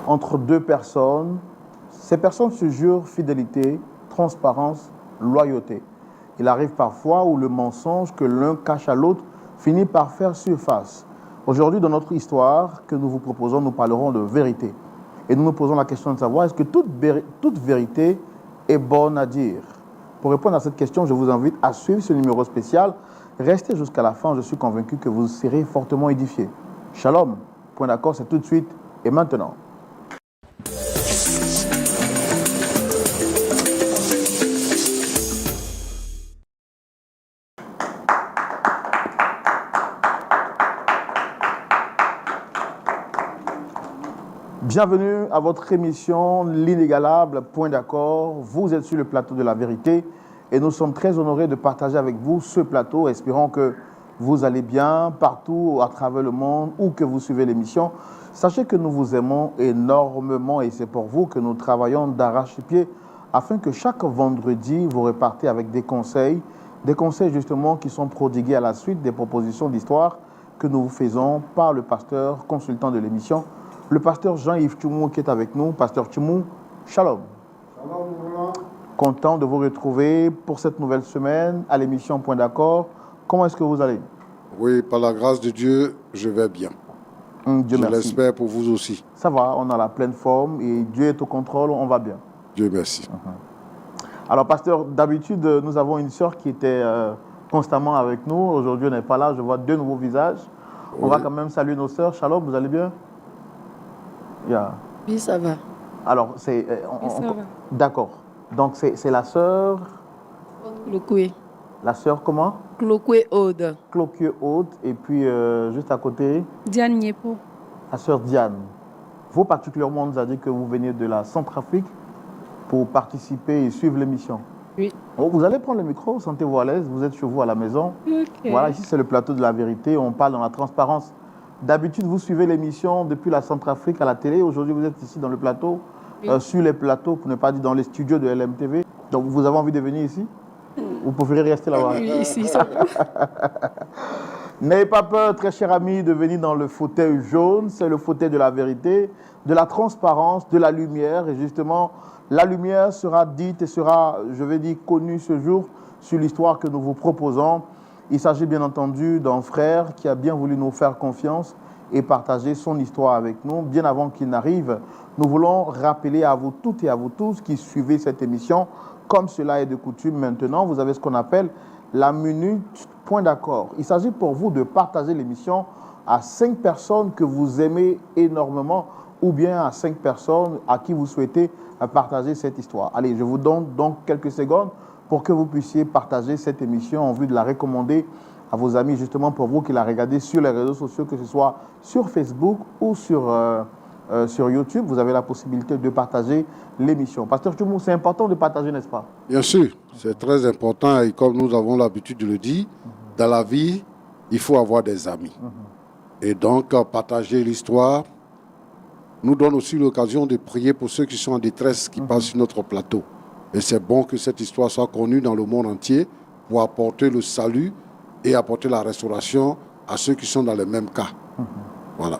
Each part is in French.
entre deux personnes. Ces personnes se jurent fidélité, transparence, loyauté. Il arrive parfois où le mensonge que l'un cache à l'autre finit par faire surface. Aujourd'hui, dans notre histoire que nous vous proposons, nous parlerons de vérité. Et nous nous posons la question de savoir, est-ce que toute vérité est bonne à dire? Pour répondre à cette question, je vous invite à suivre ce numéro spécial. Restez jusqu'à la fin, je suis convaincu que vous serez fortement édifiés. Shalom, point d'accord, c'est tout de suite et maintenant. Bienvenue à votre émission L'Inégalable, point d'accord. Vous êtes sur le plateau de la vérité et nous sommes très honorés de partager avec vous ce plateau. Espérons que vous allez bien partout à travers le monde ou que vous suivez l'émission. Sachez que nous vous aimons énormément et c'est pour vous que nous travaillons d'arrache-pied afin que chaque vendredi, vous repartez avec des conseils justement qui sont prodigués à la suite des propositions d'histoire que nous vous faisons par le pasteur consultant de l'émission, le pasteur Jean-Yves Tchoumou qui est avec nous. Pasteur Tchoumou, shalom. Shalom. Content de vous retrouver pour cette nouvelle semaine à l'émission Point d'accord. Comment est-ce que vous allez? Oui, par la grâce de Dieu, je vais bien. Dieu merci. Je l'espère pour vous aussi. Ça va, on a la pleine forme et Dieu est au contrôle, on va bien. Dieu merci. Alors, pasteur, d'habitude, nous avons une sœur qui était constamment avec nous. Aujourd'hui, elle n'est pas là. Je vois deux nouveaux visages. Oui. On va quand même saluer nos sœurs. Shalom, vous allez bien? Yeah. Oui, ça va. Alors, c'est... D'accord. Donc, c'est la sœur... Cloquet. La sœur comment? Cloquet Aude. Cloquet Aude. Et puis, juste à côté... Diane Niepo. La sœur Diane. Vous, particulièrement, on nous a dit que vous veniez de la Centrafrique pour participer et suivre l'émission. Oui. Oh, vous allez prendre le micro, sentez-vous à l'aise, vous êtes chez vous à la maison. Okay. Voilà, ici, c'est le plateau de la vérité, on parle dans la transparence. D'habitude, vous suivez l'émission depuis la Centrafrique à la télé. Aujourd'hui, vous êtes ici dans le plateau, oui. Sur les plateaux, pour ne pas dire dans les studios de LMTV. Donc, vous avez envie de venir ici? Vous préférez rester là-bas? Oui, ici, ça va. N'ayez pas peur, très chers amis, de venir dans le fauteuil jaune. C'est le fauteuil de la vérité, de la transparence, de la lumière. Et justement, la lumière sera dite et sera, je vais dire, connue ce jour sur l'histoire que nous vous proposons. Il s'agit bien entendu d'un frère qui a bien voulu nous faire confiance et partager son histoire avec nous. Bien avant qu'il n'arrive, nous voulons rappeler à vous toutes et à vous tous qui suivez cette émission, comme cela est de coutume maintenant, vous avez ce qu'on appelle la minute point d'accord. Il s'agit pour vous de partager l'émission à 5 personnes que vous aimez énormément ou bien à 5 personnes à qui vous souhaitez partager cette histoire. Allez, je vous donne donc quelques secondes pour que vous puissiez partager cette émission en vue de la recommander à vos amis, justement pour vous qui la regardez sur les réseaux sociaux, que ce soit sur Facebook ou sur YouTube. Vous avez la possibilité de partager l'émission. Pasteur Tchoumou, c'est important de partager, n'est-ce pas? Bien sûr, c'est très important et comme nous avons l'habitude de le dire, dans la vie, il faut avoir des amis. Et donc, partager l'histoire nous donne aussi l'occasion de prier pour ceux qui sont en détresse, qui passent sur notre plateau. Et c'est bon que cette histoire soit connue dans le monde entier pour apporter le salut et apporter la restauration à ceux qui sont dans les mêmes cas. Voilà.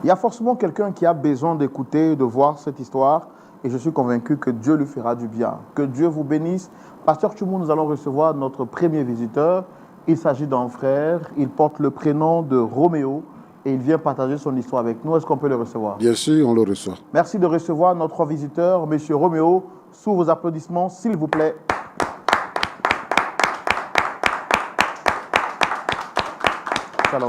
Il y a forcément quelqu'un qui a besoin d'écouter, de voir cette histoire et je suis convaincu que Dieu lui fera du bien. Que Dieu vous bénisse. Pasteur Tchoumou, nous allons recevoir notre premier visiteur. Il s'agit d'un frère. Il porte le prénom de Roméo et il vient partager son histoire avec nous. Est-ce qu'on peut le recevoir? Bien sûr, on le reçoit. Merci de recevoir notre visiteur, Monsieur Roméo. Sous vos applaudissements, s'il vous plaît. Shalom.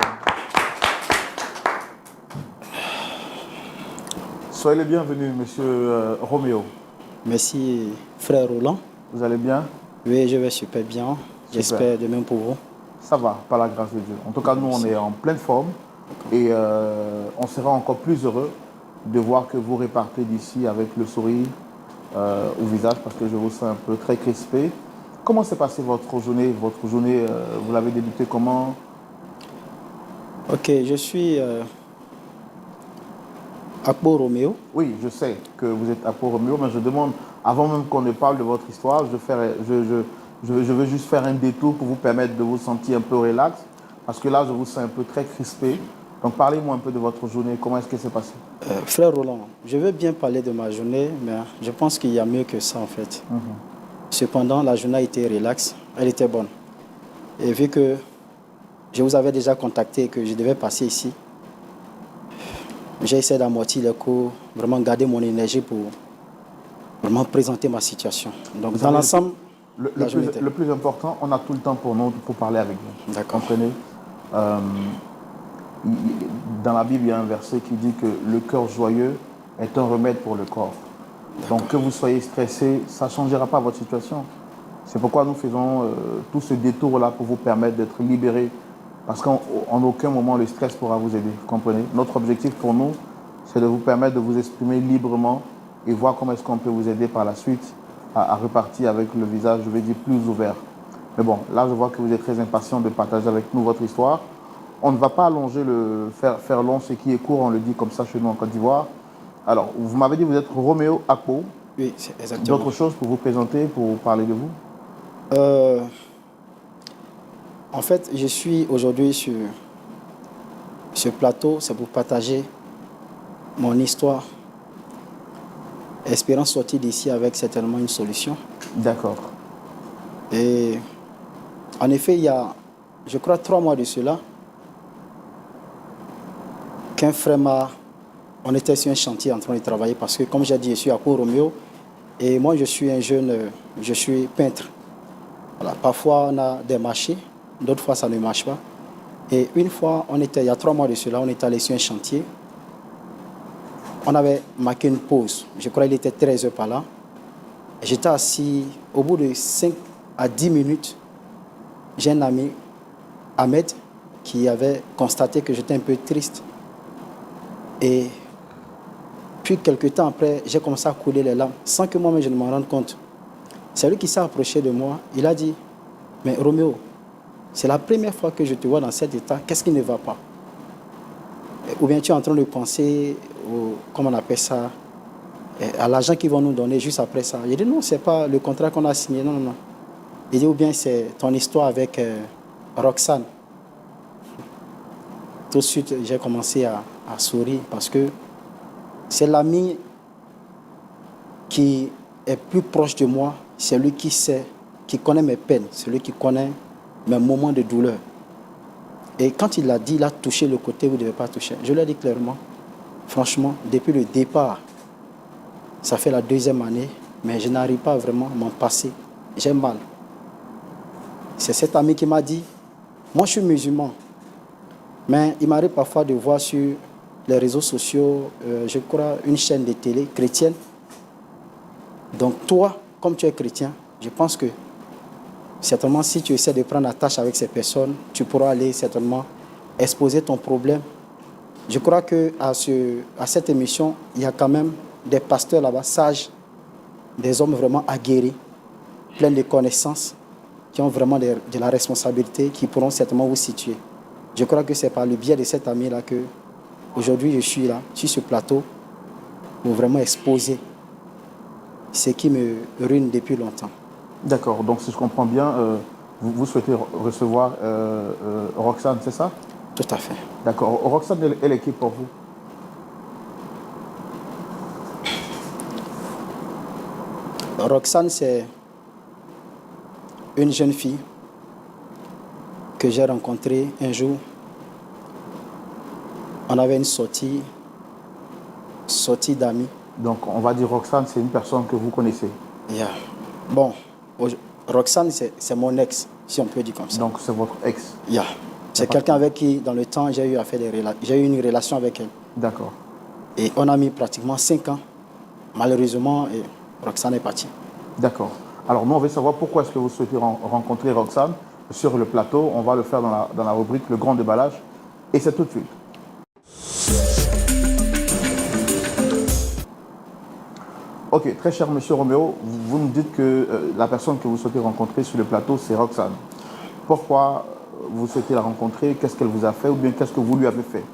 Soyez le bienvenu, Monsieur Roméo. Merci, frère Roland. Vous allez bien? Oui, je vais super bien. J'espère de même pour vous. Ça va, par la grâce de Dieu. En tout cas, nous, on est en pleine forme et on sera encore plus heureux de voir que vous repartez d'ici avec le sourire au visage parce que je vous sens un peu très crispé. Comment s'est passée votre journée? Votre journée, vous l'avez débutée comment? Ok, je suis Akpo Roméo. Oui, je sais que vous êtes Akpo Roméo, mais je demande, avant même qu'on ne parle de votre histoire, je veux juste faire un détour pour vous permettre de vous sentir un peu relax, parce que là, je vous sens un peu très crispé. Donc parlez-moi un peu de votre journée, comment est-ce que c'est passé? Frère Roland, je veux bien parler de ma journée, mais je pense qu'il y a mieux que ça en fait. Cependant, la journée a été relaxe, elle était bonne. Et vu que je vous avais déjà contacté et que je devais passer ici, j'ai essayé d'amortir les cours, vraiment garder mon énergie pour vraiment présenter ma situation. Donc dans l'ensemble, Le plus important, on a tout le temps pour nous, pour parler avec vous. D'accord. Comprenez? Euh, Dans la Bible, il y a un verset qui dit que le cœur joyeux est un remède pour le corps. Donc que vous soyez stressé, ça ne changera pas votre situation. C'est pourquoi nous faisons tout ce détour-là pour vous permettre d'être libéré. Parce qu'en aucun moment, le stress pourra vous aider. Vous comprenez? Notre objectif pour nous, c'est de vous permettre de vous exprimer librement et voir comment est-ce qu'on peut vous aider par la suite à repartir avec le visage, je vais dire, plus ouvert. Mais bon, là, je vois que vous êtes très impatient de partager avec nous votre histoire. On ne va pas allonger faire long, ce qui est court, on le dit comme ça chez nous en Côte d'Ivoire. Alors, vous m'avez dit que vous êtes Roméo Akpo. oui, c'est exactement. D'autres choses pour vous présenter, pour parler de vous? En fait, je suis aujourd'hui sur ce plateau, c'est pour partager mon histoire, espérant sortir d'ici avec certainement une solution. D'accord. Et en effet, il y a, je crois, 3 mois de cela, qu'un frère on était sur un chantier en train de travailler parce que, comme j'ai dit, je suis à Port-Roméo et moi, je suis un jeune, je suis peintre. Voilà. Parfois, on a des marchés, d'autres fois, ça ne marche pas. Et une fois, il y a 3 mois de cela, on est allé sur un chantier. On avait marqué une pause. Je crois qu'il était 13 heures par là. J'étais assis, au bout de 5 à 10 minutes, j'ai un ami, Ahmed, qui avait constaté que j'étais un peu triste. Et puis, quelques temps après, j'ai commencé à couler les larmes, sans que moi-même je ne m'en rende compte. C'est lui qui s'est approché de moi. Il a dit, mais Roméo, c'est la première fois que je te vois dans cet état. Qu'est-ce qui ne va pas? Ou bien tu es en train de penser, comment on appelle ça, à l'argent qu'ils vont nous donner juste après ça. Il dit, non, ce n'est pas le contrat qu'on a signé. Non, non, non. Il dit, ou bien c'est ton histoire avec Roxane. Tout de suite, j'ai commencé à sourire parce que c'est l'ami qui est plus proche de moi, c'est lui qui sait, qui connaît mes peines, celui qui connaît mes moments de douleur. Et quand il l'a dit, il a touché le côté où il ne devait pas toucher. Je l'ai dit clairement, franchement, depuis le départ, ça fait la 2e année, mais je n'arrive pas vraiment à m'en passer. J'ai mal. C'est cet ami qui m'a dit, moi je suis musulman, mais il m'arrive parfois de voir sur les réseaux sociaux, je crois, une chaîne de télé chrétienne. Donc toi, comme tu es chrétien, je pense que certainement si tu essaies de prendre la tâche avec ces personnes, tu pourras aller certainement exposer ton problème. Je crois qu'à cette émission, il y a quand même des pasteurs là-bas, sages, des hommes vraiment aguerris, pleins de connaissances, qui ont vraiment de la responsabilité, qui pourront certainement vous situer. Je crois que c'est par le biais de cet ami-là que aujourd'hui je suis là, sur ce plateau, pour vraiment exposer ce qui me ruine depuis longtemps. D'accord, donc si je comprends bien, vous souhaitez recevoir Roxane, c'est ça? Tout à fait. D'accord, Roxane, elle est qui pour vous? Roxane, c'est une jeune fille que j'ai rencontrée un jour. On avait une sortie d'amis. Donc on va dire Roxane, c'est une personne que vous connaissez. Yeah. Bon, Roxane, c'est mon ex, si on peut dire comme ça. Donc c'est votre ex. Yeah. C'est quelqu'un avec qui, dans le temps, j'ai eu une relation avec elle. D'accord. Et on a mis pratiquement 5 ans. Malheureusement, Roxane est partie. D'accord. Alors nous, on veut savoir pourquoi est-ce que vous souhaitez rencontrer Roxane sur le plateau. On va le faire dans la rubrique Le Grand Déballage. Et c'est tout de suite. Ok, très cher monsieur Roméo, vous nous dites que la personne que vous souhaitez rencontrer sur le plateau, c'est Roxane. Pourquoi vous souhaitez la rencontrer? Qu'est-ce qu'elle vous a fait ou bien qu'est-ce que vous lui avez fait?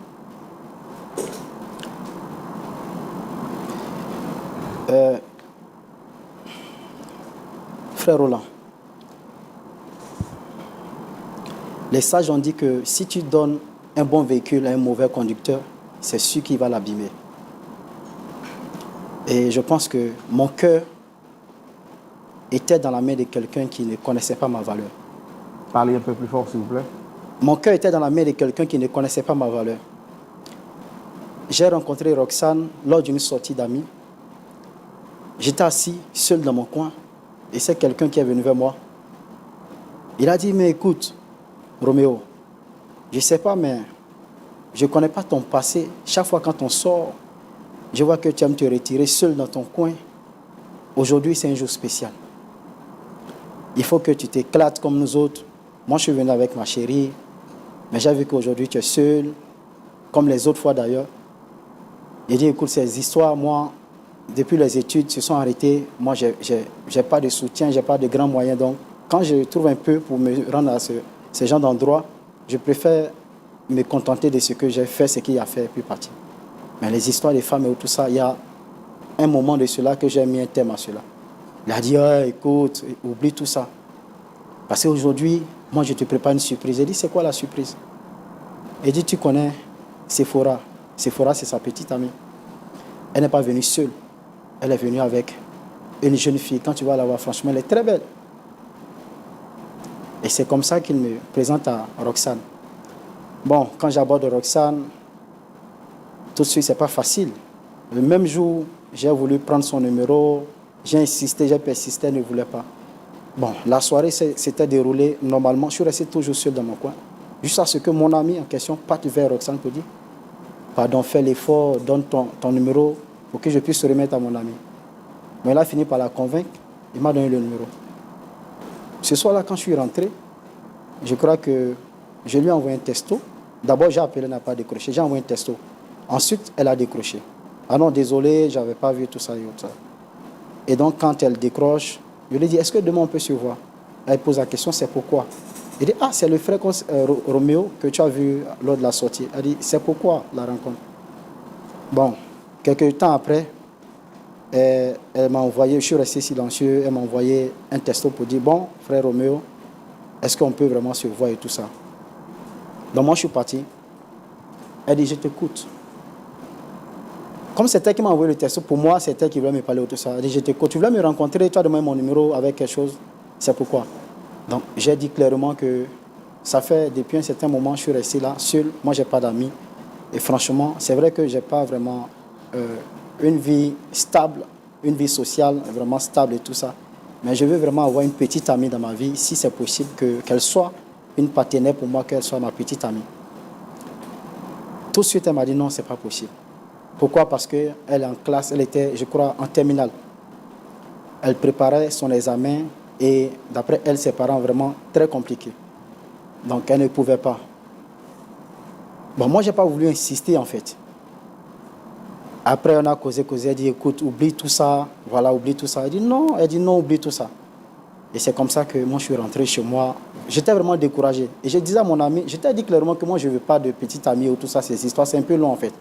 Frère Roland, les sages ont dit que si tu donnes un bon véhicule à un mauvais conducteur, c'est sûr qu'il va l'abîmer. Et je pense que mon cœur était dans la main de quelqu'un qui ne connaissait pas ma valeur. Parlez un peu plus fort, s'il vous plaît. Mon cœur était dans la main de quelqu'un qui ne connaissait pas ma valeur. J'ai rencontré Roxane lors d'une sortie d'amis. J'étais assis seul dans mon coin et c'est quelqu'un qui est venu vers moi. Il a dit, mais écoute, Roméo, je ne sais pas, mais je ne connais pas ton passé. Chaque fois quand on sort, je vois que tu aimes te retirer seul dans ton coin. Aujourd'hui, c'est un jour spécial. Il faut que tu t'éclates comme nous autres. Moi, je suis venu avec ma chérie, mais j'ai vu qu'aujourd'hui, tu es seul, comme les autres fois d'ailleurs. Il dit, écoute, ces histoires, moi, depuis les études se sont arrêtées. Moi, je n'ai pas de soutien, je n'ai pas de grands moyens. Donc, quand je trouve un peu pour me rendre à ce genre d'endroit, je préfère me contenter de ce que j'ai fait, ce qu'il a fait, et puis partir. Mais les histoires des femmes et tout ça, il y a un moment de cela que j'ai mis un thème à cela. Il a dit, ah, écoute, oublie tout ça. Parce qu'aujourd'hui, moi, je te prépare une surprise. Il dit, c'est quoi la surprise? Il dit, tu connais Sephora. Sephora, c'est sa petite amie. Elle n'est pas venue seule. Elle est venue avec une jeune fille. Quand tu vas la voir, franchement, elle est très belle. Et c'est comme ça qu'il me présente à Roxane. Bon, quand j'aborde Roxane, tout de suite, ce n'est pas facile. Le même jour, j'ai voulu prendre son numéro. J'ai insisté, j'ai persisté, elle ne voulait pas. Bon, la soirée s'était déroulée normalement. Je suis resté toujours seul dans mon coin. Jusqu'à ce que mon ami en question parte vers Roxane pour dire, pardon, fais l'effort, donne ton numéro pour que je puisse se remettre à mon ami. Mais il a fini par la convaincre. Il m'a donné le numéro. Ce soir-là, quand je suis rentré, je crois que je lui ai envoyé un texto. D'abord, j'ai appelé, elle n'a pas décroché. J'ai envoyé un texto. Ensuite, elle a décroché. Ah non, désolé, je n'avais pas vu tout ça et tout ça. Et donc, quand elle décroche, je lui dis, est-ce que demain on peut se voir? Elle pose la question, c'est pourquoi? Il dit, ah, c'est le frère Roméo que tu as vu lors de la sortie. Elle dit, c'est pourquoi la rencontre? Bon, quelques temps après, elle m'a envoyé, je suis resté silencieux, elle m'a envoyé un texto pour dire, bon, frère Roméo, est-ce qu'on peut vraiment se voir et tout ça? Donc moi, je suis parti. Elle dit, je t'écoute. Comme c'était elle qui m'a envoyé le texto, pour moi, c'était elle qui voulait me parler de tout ça. Elle dit, je t'écoute, tu voulais me rencontrer, tu as demandé mon numéro avec quelque chose, c'est pourquoi? Donc, j'ai dit clairement que ça fait depuis un certain moment, je suis resté là, seul. Moi, je n'ai pas d'amis. Et franchement, c'est vrai que je n'ai pas vraiment une vie stable, une vie sociale vraiment stable et tout ça. Mais je veux vraiment avoir une petite amie dans ma vie, si c'est possible, qu'elle soit une partenaire pour moi, qu'elle soit ma petite amie. Tout de suite, elle m'a dit non, ce n'est pas possible. Pourquoi? Parce qu'elle est en classe, elle était, je crois, en terminale. Elle préparait son examen et d'après elle, ses parents vraiment très compliqués. Donc, elle ne pouvait pas. Bon, moi, je n'ai pas voulu insister en fait. Après, on a causé, elle dit, écoute, oublie tout ça, voilà, oublie tout ça. Elle dit non, oublie tout ça. Et c'est comme ça que moi, je suis rentré chez moi. J'étais vraiment découragé. Et je disais à mon ami, je t'ai dit clairement que moi, je ne veux pas de petite amie ou tout ça, ces histoires, c'est un peu long en fait.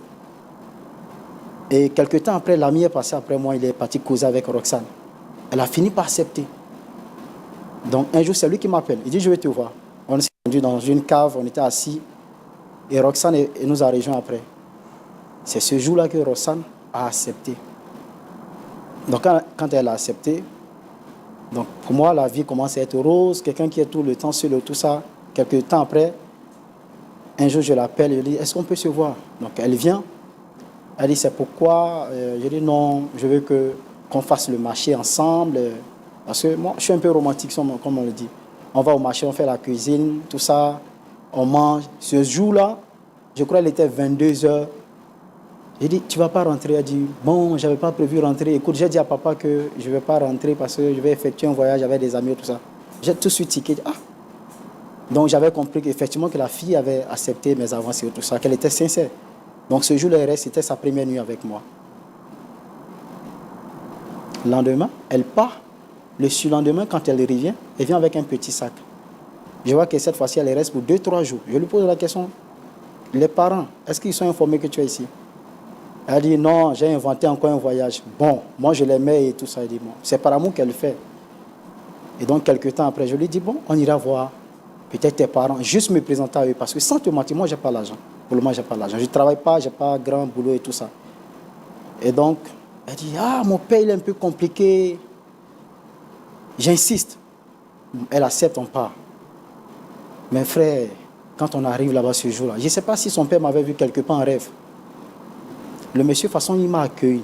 Et quelques temps après, l'ami est passé après moi, il est parti causer avec Roxane. Elle a fini par accepter. Donc un jour, c'est lui qui m'appelle. Il dit, je vais te voir. On s'est rendu dans une cave, on était assis. Et Roxane nous a rejoints après. C'est ce jour-là que Roxane a accepté. Donc quand elle a accepté, donc pour moi, la vie commence à être rose. Quelqu'un qui est tout le temps seul, tout ça. Quelques temps après, un jour, je l'appelle, je lui dis, est-ce qu'on peut se voir? Donc elle vient. Elle dit, c'est pourquoi? Je dis, non, je veux qu'on fasse le marché ensemble. Parce que moi, je suis un peu romantique, comme on le dit. On va au marché, on fait la cuisine, tout ça. On mange. Ce jour-là, je crois qu'il était 22h. J'ai dit, tu ne vas pas rentrer? Elle dit, bon, je n'avais pas prévu rentrer. Écoute, j'ai dit à papa que je ne vais pas rentrer parce que je vais effectuer un voyage avec des amis et tout ça. J'ai tout de suite tiqué. Ah. Donc, j'avais compris qu'effectivement, que la fille avait accepté mes avances et tout ça, qu'elle était sincère. Donc, ce jour-là, c'était sa première nuit avec moi. Le lendemain, elle part. Le surlendemain, quand elle revient, elle vient avec un petit sac. Je vois que cette fois-ci, elle reste pour 2-3 jours. Je lui pose la question, les parents, est-ce qu'ils sont informés que tu es ici? Elle dit, non, j'ai inventé encore un voyage. Bon, moi, je l'aimais et tout ça. Elle dit, bon, c'est par amour qu'elle le fait. Et donc, quelques temps après, je lui dis, bon, on ira voir peut-être tes parents, juste me présenter à eux. Parce que sans te mentir, moi, je n'ai pas l'argent. Pour le moment, je n'ai pas l'argent. Je ne travaille pas, je n'ai pas grand boulot et tout ça. Et donc, elle dit, ah, mon père, il est un peu compliqué. J'insiste. Elle accepte, on part. Mais frère, quand on arrive là-bas ce jour-là, je ne sais pas si son père m'avait vu quelque part en rêve. Le monsieur, de toute façon, il m'a accueilli.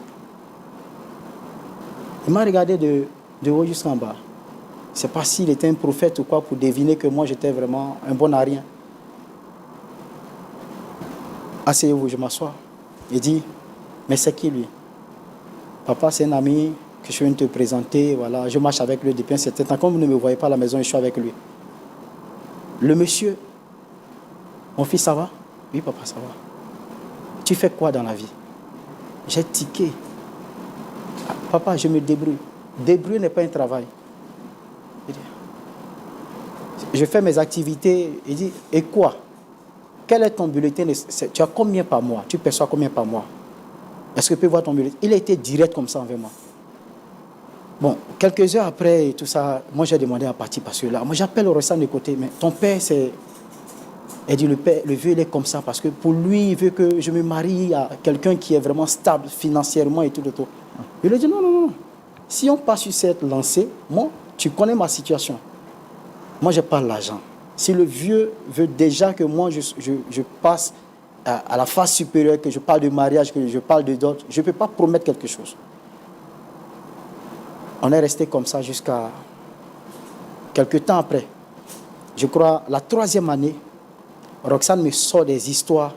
Il m'a regardé de haut jusqu'en bas. Je ne sais pas s'il était un prophète ou quoi pour deviner que moi, j'étais vraiment un bon à rien. Asseyez-vous, je m'assois. Il dit, mais c'est qui lui? Papa, c'est un ami que je viens de te présenter. Voilà, je marche avec lui depuis un certain temps. Comme vous ne me voyez pas à la maison, je suis avec lui. Le monsieur, mon fils, ça va? Oui, papa, ça va. Tu fais quoi dans la vie? J'ai tiqué. Papa, je me débrouille. Débrouiller n'est pas un travail. Je fais mes activités. Il dit, et quoi? Quel est ton bulletin? Tu as combien par mois? Tu perçois combien par mois? Est-ce que tu peux voir ton bulletin? Il a été direct comme ça envers moi. Bon, quelques heures après et tout ça, moi j'ai demandé à partir parce que là, moi j'appelle Roxane de côté, mais ton père, c'est... Elle dit, le vieux, il est comme ça parce que pour lui, il veut que je me marie à quelqu'un qui est vraiment stable financièrement et tout. Il lui dit, non, non, non. Si on passe sur cette lancée, moi, tu connais ma situation. Moi, je n'ai pas l'argent. Si le vieux veut déjà que moi, je passe à la phase supérieure, que je parle de mariage, que je parle de dot, je ne peux pas promettre quelque chose. On est resté comme ça jusqu'à quelques temps après. Je crois la 3e année, Roxane me sort des histoires.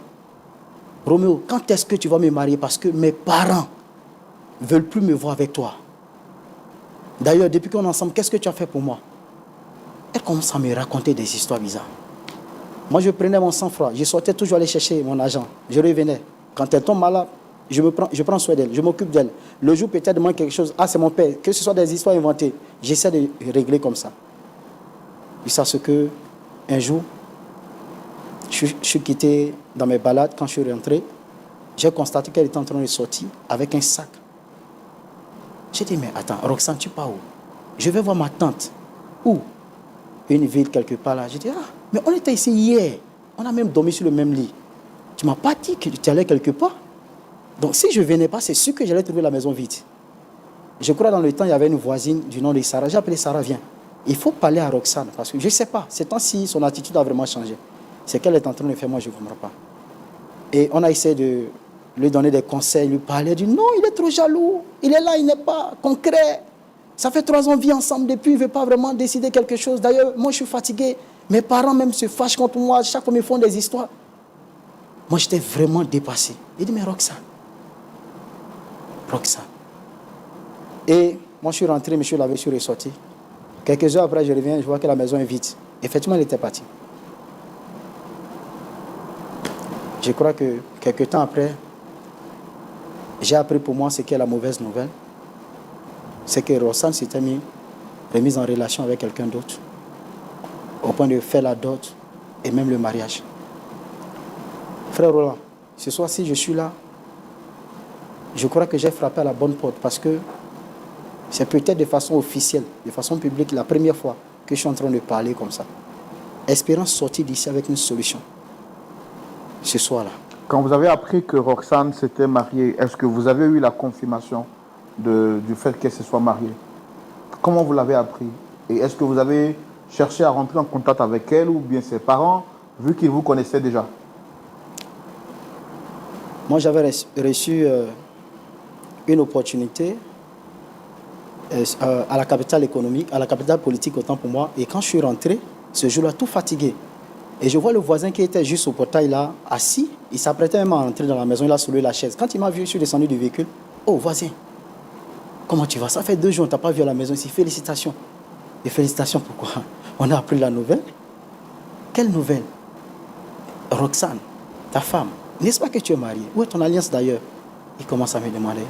Roméo, quand est-ce que tu vas me marier? Parce que mes parents ne veulent plus me voir avec toi. D'ailleurs, depuis qu'on est ensemble, qu'est-ce que tu as fait pour moi? Elle commence à me raconter des histoires bizarres. Moi, je prenais mon sang-froid. Je sortais toujours aller chercher mon argent. Je revenais. Quand elle tombe malade, je prends soin d'elle. Je m'occupe d'elle. Le jour peut-être demande quelque chose. Ah, c'est mon père. Que ce soit des histoires inventées. J'essaie de régler comme ça. Jusqu'à ce que, un jour, je suis quitté dans mes balades. Quand je suis rentré, j'ai constaté qu'elle était en train de sortir avec un sac. J'ai dit, mais attends, Roxane, tu pars où? Je vais voir ma tante. Où? Une ville quelque part là. J'ai dit, ah, mais on était ici hier. On a même dormi sur le même lit. Tu ne m'as pas dit que tu allais quelque part. Donc si je ne venais pas, c'est sûr que j'allais trouver la maison vide. Je crois dans le temps, il y avait une voisine du nom de Sarah. J'ai appelé Sarah, viens. Il faut parler à Roxane. Parce que je ne sais pas. Ces temps-ci, son attitude a vraiment changé. C'est qu'elle est en train de faire, moi, je ne comprends pas. Et on a essayé de lui donner des conseils, lui parler. Elle dit, non, il est trop jaloux. Il est là, il n'est pas concret. Ça fait 3 ans qu'on vit ensemble depuis, il ne veut pas vraiment décider quelque chose. D'ailleurs, moi, je suis fatigué. Mes parents même se fâchent contre moi. Chaque fois, ils me font des histoires. Moi, j'étais vraiment dépassé. Il dit, mais Roxane. Et moi, je suis rentré, monsieur l'avait, je suis ressorti. Quelques heures après, je reviens, je vois que la maison est vide. Effectivement, elle était partie. Je crois que quelques temps après, j'ai appris pour moi ce qu'est la mauvaise nouvelle. C'est que Roxane s'était remise en relation avec quelqu'un d'autre, au point de faire la dot et même le mariage. Frère Roland, ce soir, si je suis là, je crois que j'ai frappé à la bonne porte parce que c'est peut-être de façon officielle, de façon publique, la première fois que je suis en train de parler comme ça. Espérant sortir d'ici avec une solution. Ce soir-là. Quand vous avez appris que Roxane s'était mariée, est-ce que vous avez eu la confirmation du fait qu'elle se soit mariée? Comment vous l'avez appris? Et est-ce que vous avez cherché à rentrer en contact avec elle ou bien ses parents, vu qu'ils vous connaissaient déjà? Moi, j'avais reçu une opportunité à la capitale économique, à la capitale politique autant pour moi. Et quand je suis rentré, ce jour-là, tout fatigué. Et je vois le voisin qui était juste au portail là, assis. Il s'apprêtait même à entrer dans la maison, il a soulevé la chaise. Quand il m'a vu, je suis descendu du véhicule. Oh, voisin, comment tu vas? Ça fait 2 jours, on ne t'a pas vu à la maison ici. Félicitations. Et félicitations, pourquoi? On a appris la nouvelle. Quelle nouvelle? Roxane, ta femme, n'est-ce pas que tu es mariée? Où est ton alliance d'ailleurs? Il commence à me demander.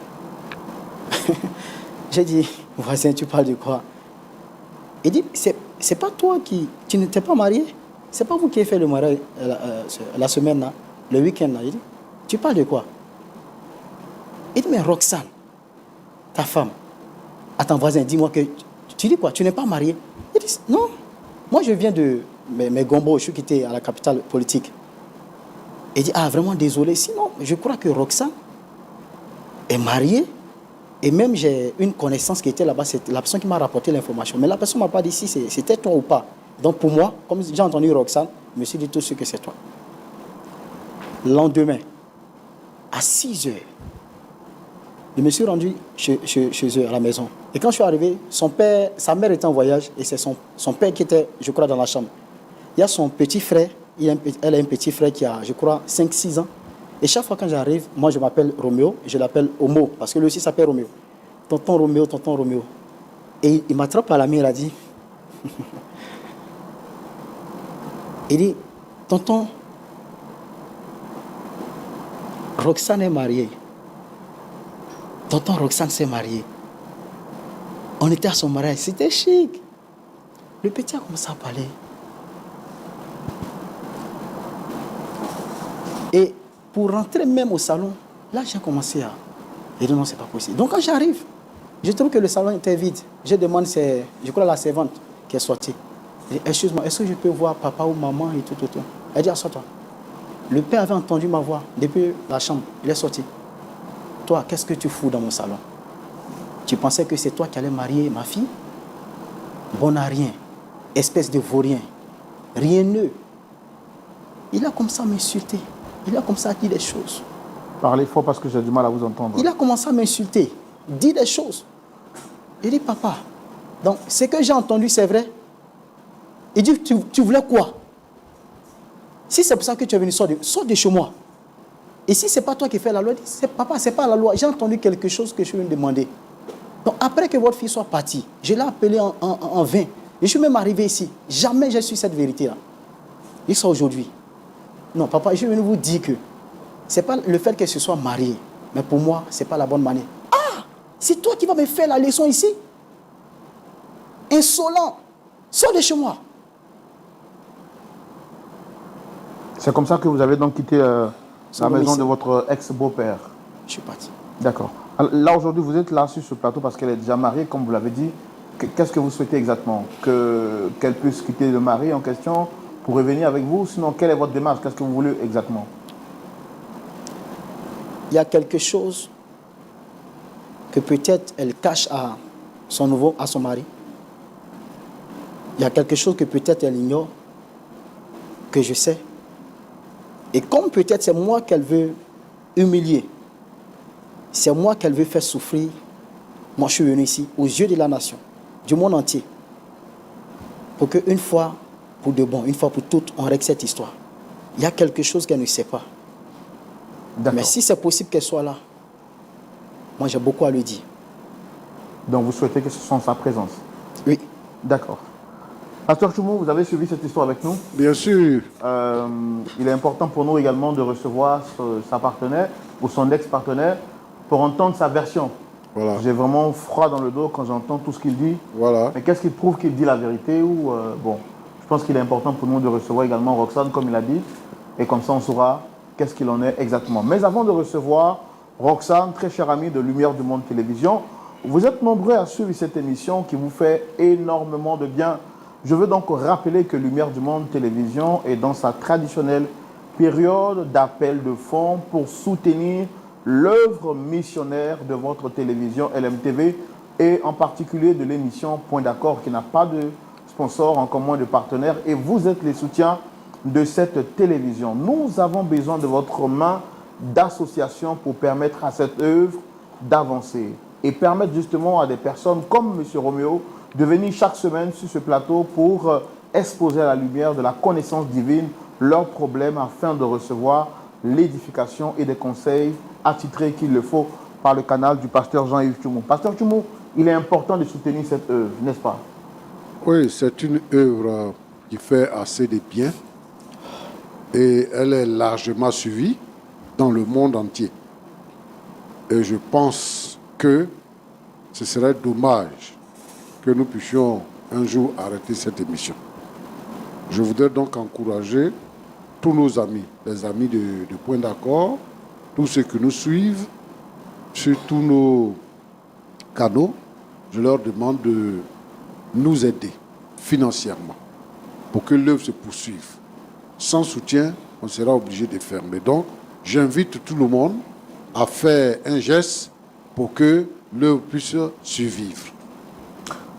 J'ai dit, voisin, tu parles de quoi? Il dit, c'est pas toi qui... Tu n'étais pas marié? C'est pas vous qui avez fait le mariage la semaine là, le week-end là? Il dit, tu parles de quoi? Il dit, mais Roxane, ta femme, attends voisin, dis-moi que... Tu dis quoi? Tu n'es pas marié? Il dit, non, moi je viens de mes gombos, je suis quitté à la capitale politique. Il dit, ah vraiment désolé, sinon je crois que Roxane est mariée. Et même j'ai une connaissance qui était là-bas, c'est la personne qui m'a rapporté l'information. Mais la personne ne m'a pas dit si c'était toi ou pas. Donc pour moi, comme j'ai entendu Roxane, je me suis dit tout de suite que c'est toi. Lendemain, à 6 heures, je me suis rendu chez eux à la maison. Et quand je suis arrivé, sa mère était en voyage et c'est son père qui était, je crois, dans la chambre. Il y a son petit frère, elle a un petit frère qui a, je crois, 5-6 ans. Et chaque fois quand j'arrive, moi je m'appelle Roméo, je l'appelle Homo, parce que lui aussi s'appelle Roméo. Tonton Roméo, tonton Roméo. Et il m'attrape à la main, il a dit, il dit, tonton, Roxane est mariée. Tonton Roxane s'est mariée. On était à son mariage, c'était chic. Le petit a commencé à parler. Et pour rentrer même au salon, là j'ai commencé à... Il dit non, c'est pas possible. Donc quand j'arrive, je trouve que le salon était vide. Je demande, je crois la servante qui est sortie. Je dis, excuse-moi, est-ce que je peux voir papa ou maman et tout. Elle dit, assois-toi. Le père avait entendu ma voix depuis la chambre. Il est sorti. Toi, qu'est-ce que tu fous dans mon salon? Tu pensais que c'est toi qui allais marier ma fille? Bon à rien. Espèce de vaurien. Rieneux. Il a comme ça m'insulter. Il a comme ça dit des choses. Parlez fort parce que j'ai du mal à vous entendre. Il a commencé à m'insulter. Dit des choses. Il dit, papa, donc ce que j'ai entendu, c'est vrai? Il dit, tu voulais quoi? Si c'est pour ça que tu es venu, sors de chez moi. Et si ce n'est pas toi qui fais la loi, il dit, papa, ce n'est pas la loi. J'ai entendu quelque chose que je suis venu demander. Donc après que votre fille soit partie, je l'ai appelé en vain. Et je suis même arrivé ici. Jamais j'ai su cette vérité-là. Il sort aujourd'hui. Non, papa, je suis venu vous dire que ce n'est pas le fait qu'elle se soit mariée. Mais pour moi, ce n'est pas la bonne manière. Ah, c'est toi qui vas me faire la leçon ici? Insolent. Sors de chez moi. C'est comme ça que vous avez donc quitté la maison de votre ex-beau-père. Je suis parti. D'accord. Là, aujourd'hui, vous êtes là sur ce plateau parce qu'elle est déjà mariée, comme vous l'avez dit. Qu'est-ce que vous souhaitez exactement? Qu'elle puisse quitter le mari en question pour revenir avec vous? Sinon, quelle est votre démarche? Qu'est-ce que vous voulez exactement? Il y a quelque chose que peut-être elle cache à son mari. Il y a quelque chose que peut-être elle ignore, que je sais. Et comme peut-être c'est moi qu'elle veut humilier, c'est moi qu'elle veut faire souffrir, moi je suis venu ici aux yeux de la nation, du monde entier, pour qu'une fois pour de bon, une fois pour toutes, on règle cette histoire. Il y a quelque chose qu'elle ne sait pas. Mais si c'est possible qu'elle soit là, moi j'ai beaucoup à lui dire. Donc vous souhaitez que ce soit sa présence? Oui. D'accord. Pasteur Choumou, vous avez suivi cette histoire avec nous? Bien sûr. Il est important pour nous également de recevoir sa partenaire ou son ex-partenaire pour entendre sa version. Voilà. J'ai vraiment froid dans le dos quand j'entends tout ce qu'il dit. Voilà. Mais qu'est-ce qui prouve qu'il dit la vérité ou bon, je pense qu'il est important pour nous de recevoir également Roxane, comme il a dit, et comme ça on saura qu'est-ce qu'il en est exactement. Mais avant de recevoir Roxane, très chère amie de Lumière du Monde Télévision, vous êtes nombreux à suivre cette émission qui vous fait énormément de bien. Je veux donc rappeler que Lumière du Monde Télévision est dans sa traditionnelle période d'appel de fonds pour soutenir l'œuvre missionnaire de votre télévision LMTV et en particulier de l'émission Point d'accord qui n'a pas de sponsor, encore moins de partenaire. Et vous êtes les soutiens de cette télévision. Nous avons besoin de votre main d'association pour permettre à cette œuvre d'avancer et permettre justement à des personnes comme M. Roméo de venir chaque semaine sur ce plateau pour exposer à la lumière de la connaissance divine leurs problèmes afin de recevoir l'édification et des conseils attitrés qu'il le faut par le canal du pasteur Jean-Yves Choumou. Pasteur Choumou, il est important de soutenir cette œuvre, n'est-ce pas? Oui, c'est une œuvre qui fait assez de bien et elle est largement suivie dans le monde entier. Et je pense que ce serait dommage que nous puissions un jour arrêter cette émission. Je voudrais donc encourager tous nos amis, les amis de Point d'accord, tous ceux qui nous suivent sur tous nos canaux, je leur demande de nous aider financièrement pour que l'œuvre se poursuive. Sans soutien, on sera obligé de fermer. Donc, j'invite tout le monde à faire un geste pour que l'œuvre puisse survivre.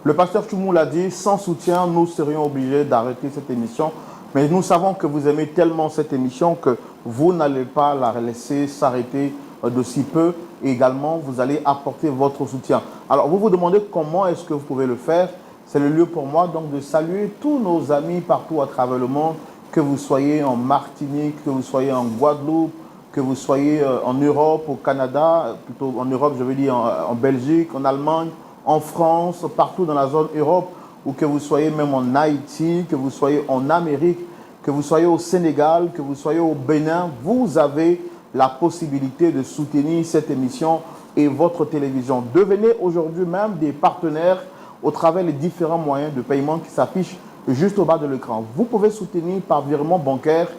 Le pasteur Tchoumou l'a dit, sans soutien, nous serions obligés d'arrêter cette émission. Mais nous savons que vous aimez tellement cette émission que vous n'allez pas la laisser s'arrêter de si peu. Et également, vous allez apporter votre soutien. Alors, vous vous demandez comment est-ce que vous pouvez le faire. C'est le lieu pour moi donc de saluer tous nos amis partout à travers le monde, que vous soyez en Martinique, que vous soyez en Guadeloupe, que vous soyez en Europe, au Canada, plutôt en Europe, je veux dire en Belgique, en Allemagne, en France, partout dans la zone Europe, ou que vous soyez même en Haïti, que vous soyez en Amérique, que vous soyez au Sénégal, que vous soyez au Bénin, vous avez la possibilité de soutenir cette émission et votre télévision. Devenez aujourd'hui même des partenaires au travers des différents moyens de paiement qui s'affichent juste au bas de l'écran. Vous pouvez soutenir par virement bancaire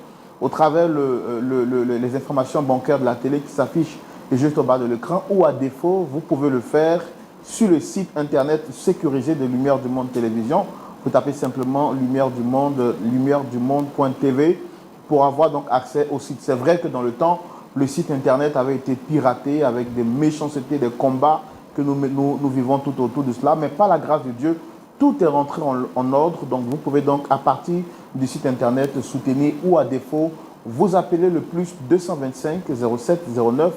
au travers les informations bancaires de la télé qui s'affichent juste au bas de l'écran, ou à défaut, vous pouvez le faire sur le site internet sécurisé de Lumière du Monde Télévision. Vous tapez simplement Lumière du Monde, lumièredumonde.tv pour avoir donc accès au site. C'est vrai que dans le temps, le site internet avait été piraté avec des méchancetés, des combats que nous vivons tout autour de cela, mais par la grâce de Dieu, tout est rentré en ordre. Donc vous pouvez donc à partir du site internet soutenir, ou à défaut, vous appelez le plus 225 07 09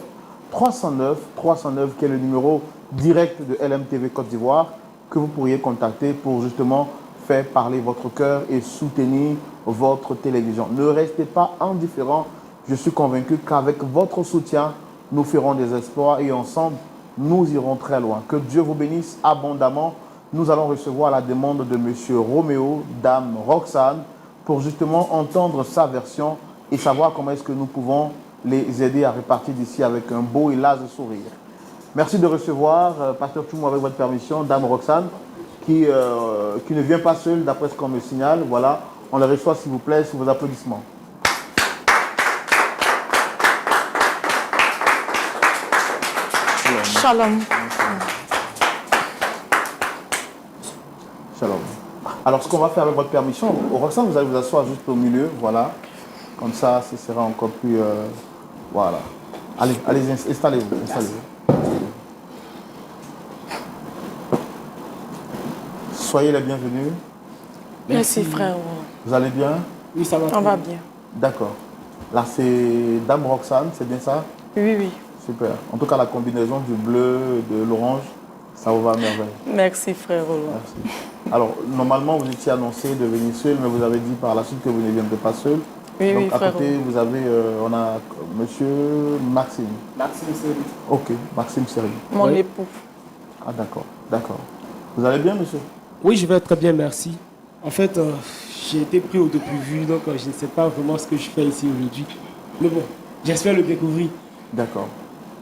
309 309 qui est le numéro direct de LMTV Côte d'Ivoire que vous pourriez contacter pour justement faire parler votre cœur et soutenir votre télévision. Ne restez pas indifférents. Je suis convaincu qu'avec votre soutien, nous ferons des exploits et ensemble, nous irons très loin. Que Dieu vous bénisse abondamment. Nous allons recevoir la demande de M. Roméo, Dame Roxane, pour justement entendre sa version et savoir comment est-ce que nous pouvons les aider à repartir d'ici avec un beau et large sourire. Merci de recevoir, Pasteur Tchoumou, avec votre permission, Dame Roxane, qui ne vient pas seule, d'après ce qu'on me signale. Voilà, on la reçoit, s'il vous plaît, sous vos applaudissements. Shalom. Shalom. Alors, ce qu'on va faire avec votre permission, Roxane, vous allez vous asseoir juste au milieu, voilà. Comme ça, ce sera encore plus... voilà. Allez, installez-vous. Soyez les bienvenus. Merci, frère. Vous allez bien? Oui, ça va. On va bien. D'accord. Là, c'est Dame Roxane, c'est bien ça? Oui, oui. Super. En tout cas, la combinaison du bleu et de l'orange, ça vous va à merveille. Merci, frère Roland. Merci. Alors, normalement, vous étiez annoncé de venir seul, mais vous avez dit par la suite que vous ne viendrez pas seul. Oui, Donc, oui, à frère côté, Roland. vous avez, on a Monsieur Maxime. Maxime Seri. Ok, Maxime Seri. Mon Oui. époux. Ah, d'accord, d'accord. Vous allez bien, monsieur? Oui, je vais très bien, merci. En fait, j'ai été pris au dépourvu, donc je ne sais pas vraiment ce que je fais ici aujourd'hui. Mais bon, j'espère le découvrir. D'accord.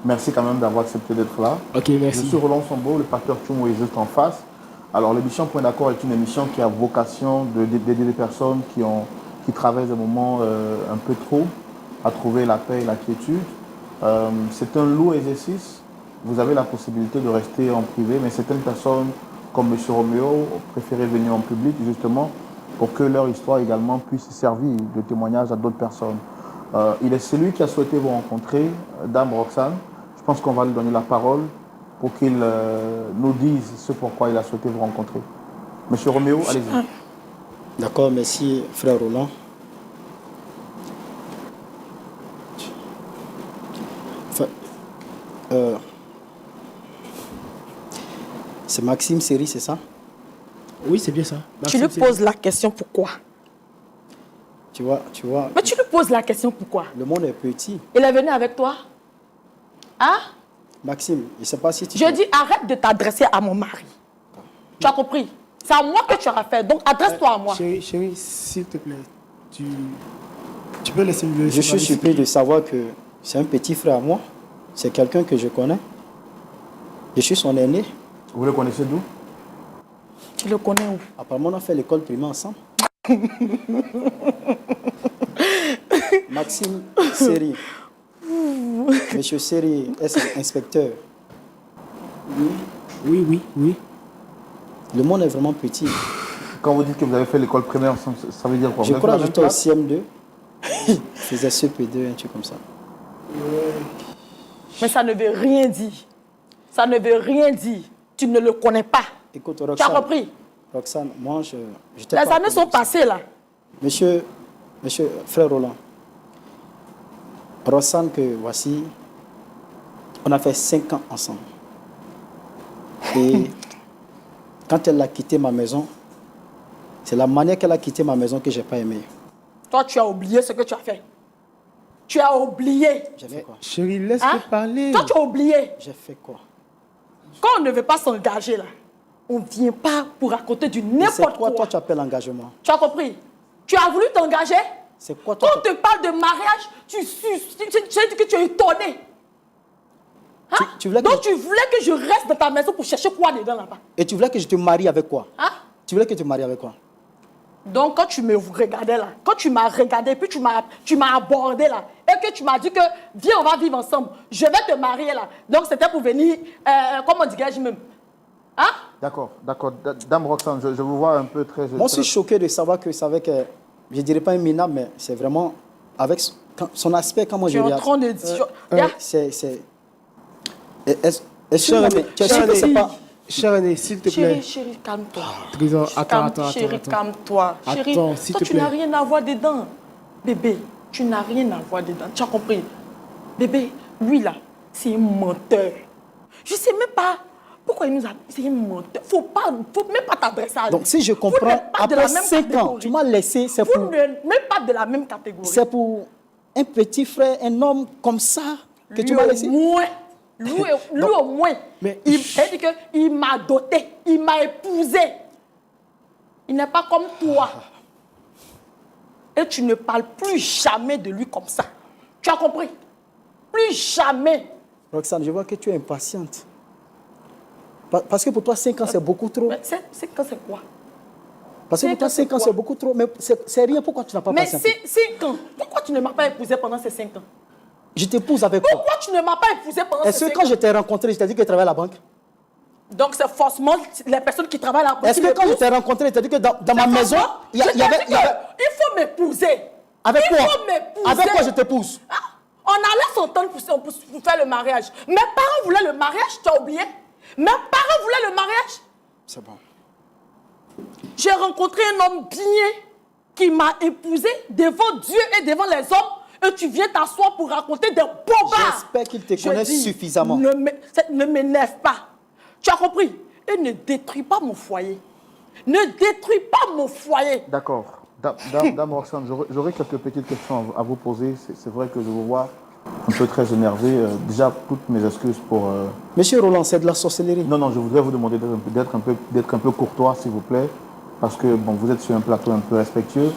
Merci quand même d'avoir accepté d'être là. Ok, Je merci. suis Roland Sombo, le pasteur Tchoumou est juste en face. Alors, l'émission Point d'accord est une émission qui a vocation d'aider les personnes qui traversent des moments un peu trop à trouver la paix et la quiétude. C'est un lourd exercice. Vous avez la possibilité de rester en privé, mais certaines personnes, comme M. Roméo, préféraient venir en public justement pour que leur histoire également puisse servir de témoignage à d'autres personnes. Il est celui qui a souhaité vous rencontrer, Dame Roxane. Je pense qu'on va lui donner la parole pour qu'il nous dise ce pourquoi il a souhaité vous rencontrer. Monsieur Roméo, allez-y. D'accord, merci frère Roland. Enfin, c'est Maxime Seri, c'est ça? Oui, c'est bien ça. Tu lui Maxime Seri. poses la question pourquoi. Tu vois, Mais tu lui poses la question pourquoi. le monde est petit. Il est venu avec toi. Hein? Maxime, je ne sais pas si tu... Je dis arrête de t'adresser à mon mari. Tu as compris? C'est à moi que tu auras fait, donc adresse-toi à moi. Chérie, s'il te plaît, tu peux laisser le... Je suis surpris de savoir que c'est un petit frère à moi. C'est quelqu'un que je connais. Je suis son aîné. Vous le connaissez d'où? Tu le connais où? Apparemment, on a fait l'école primaire ensemble. Maxime Seri. Monsieur Seri est inspecteur. Oui. Le monde est vraiment petit. Quand vous dites que vous avez fait l'école primaire, ça veut dire quoi? Je Vous avez crois fait que la j'étais même au classe? CM2. Je faisais CP2, un truc comme ça. Mais ça ne veut rien dire. Ça ne veut rien dire. Tu ne le connais pas. Écoute, Tu as Roxane, compris? Roxane, moi, j'étais Les pas années sont passées là. Monsieur, frère Roland, Roxane, que voici, on a fait 5 ans ensemble. Et quand elle a quitté ma maison, c'est la manière qu'elle a quitté ma maison que je n'ai pas aimé. Toi, tu as oublié ce que tu as fait. Tu as oublié. J'ai fait quoi? Chérie, laisse-le Hein? parler. Toi, tu as oublié. J'ai fait quoi? Quand on ne veut pas s'engager là, on ne vient pas pour raconter du C'est n'importe quoi quoi. toi tu appelles engagement? Tu as compris? Tu as voulu t'engager? C'est quoi toi? Quand on te parle de mariage, tu dis que tu es étonné. Hein? Tu voulais que Donc je- tu voulais que je reste dans ta maison pour chercher quoi dedans là-bas? Et tu voulais que je te marie avec quoi? Hein? Tu voulais que je te marie avec quoi? Donc quand tu me regardais là, quand tu m'as regardé, puis tu m'as abordé là, et que tu m'as dit que viens, on va vivre ensemble, je vais te marier là. Donc c'était pour venir, comment dirais-je même? Hein? D'accord, d'accord. Dame Roxane, je vous vois un peu très... Moi, je suis choqué de savoir que c'est avec, je ne dirais pas un minable, mais c'est vraiment avec son aspect, comment Tu je es en regarde. train de dire... Regarde, C'est... Est-ce Cher que ami, tu cher sais que c'est ami, pas... cher René, s'il te plaît. Chérie, calme-toi. Trésor, attends. Chérie, calme-toi. Chérie, Attends, s'il toi, te tu plaît. n'as rien à voir dedans. Bébé, tu n'as rien à voir dedans. Tu as compris? Bébé, lui là, c'est un menteur. Je ne sais même pas pourquoi il nous a... C'est un menteur. Faut même pas t'adresser à lui. Donc, si je Vous comprends, n'êtes pas de la après même 5 ans, catégorie. tu m'as laissé, c'est Vous pour... n'êtes même pas de la même catégorie. C'est pour un petit frère, un homme comme ça, que tu m'as laissé? Lui au moins, mais- il dit qu'il m'a doté, il m'a épousé. Il n'est pas comme toi. Et tu ne parles plus jamais de lui comme ça. Tu as compris? Plus jamais. Roxane, je vois que tu es impatiente. Parce que pour toi, 5 ans, c'est beaucoup trop. Mais c'est quoi? Parce que pour toi, 5 ans, c'est beaucoup trop. Mais c'est rien. Pourquoi tu n'as pas Mais patienté? 5 ans. Pourquoi tu ne m'as pas épousé pendant ces 5 ans? Je t'épouse avec quoi? Pourquoi tu ne m'as pas épousé pendant ces Est-ce 5 que ans? quand je t'ai rencontré, je t'ai dit que tu travaillais à la banque? Donc c'est forcément les personnes qui travaillent à la banque. Est-ce que quand je t'ai rencontré, je t'ai dit que dans ma maison, il y avait... Il faut m'épouser. Avec Il quoi? faut m'épouser. Avec quoi je t'épouse? Ah, on allait s'entendre pour faire le mariage. Mes parents voulaient le mariage, tu as oublié? Mes parents voulaient le mariage. C'est bon. J'ai rencontré un homme bien qui m'a épousé devant Dieu et devant les hommes. Et tu viens t'asseoir pour raconter des bobards. J'espère qu'il te Je connaît dis, suffisamment. Ne m'énerve pas. Tu as compris? Et ne détruis pas mon foyer. Ne détruis pas mon foyer. D'accord. Dame Roxane, j'aurais quelques petites questions à vous poser. C'est vrai que je vous vois un peu très énervé. Déjà, toutes mes excuses pour... Monsieur Roland, c'est de la sorcellerie. Non, je voudrais vous demander d'être un peu courtois, s'il vous plaît. Parce que, bon, vous êtes sur un plateau un peu respectueux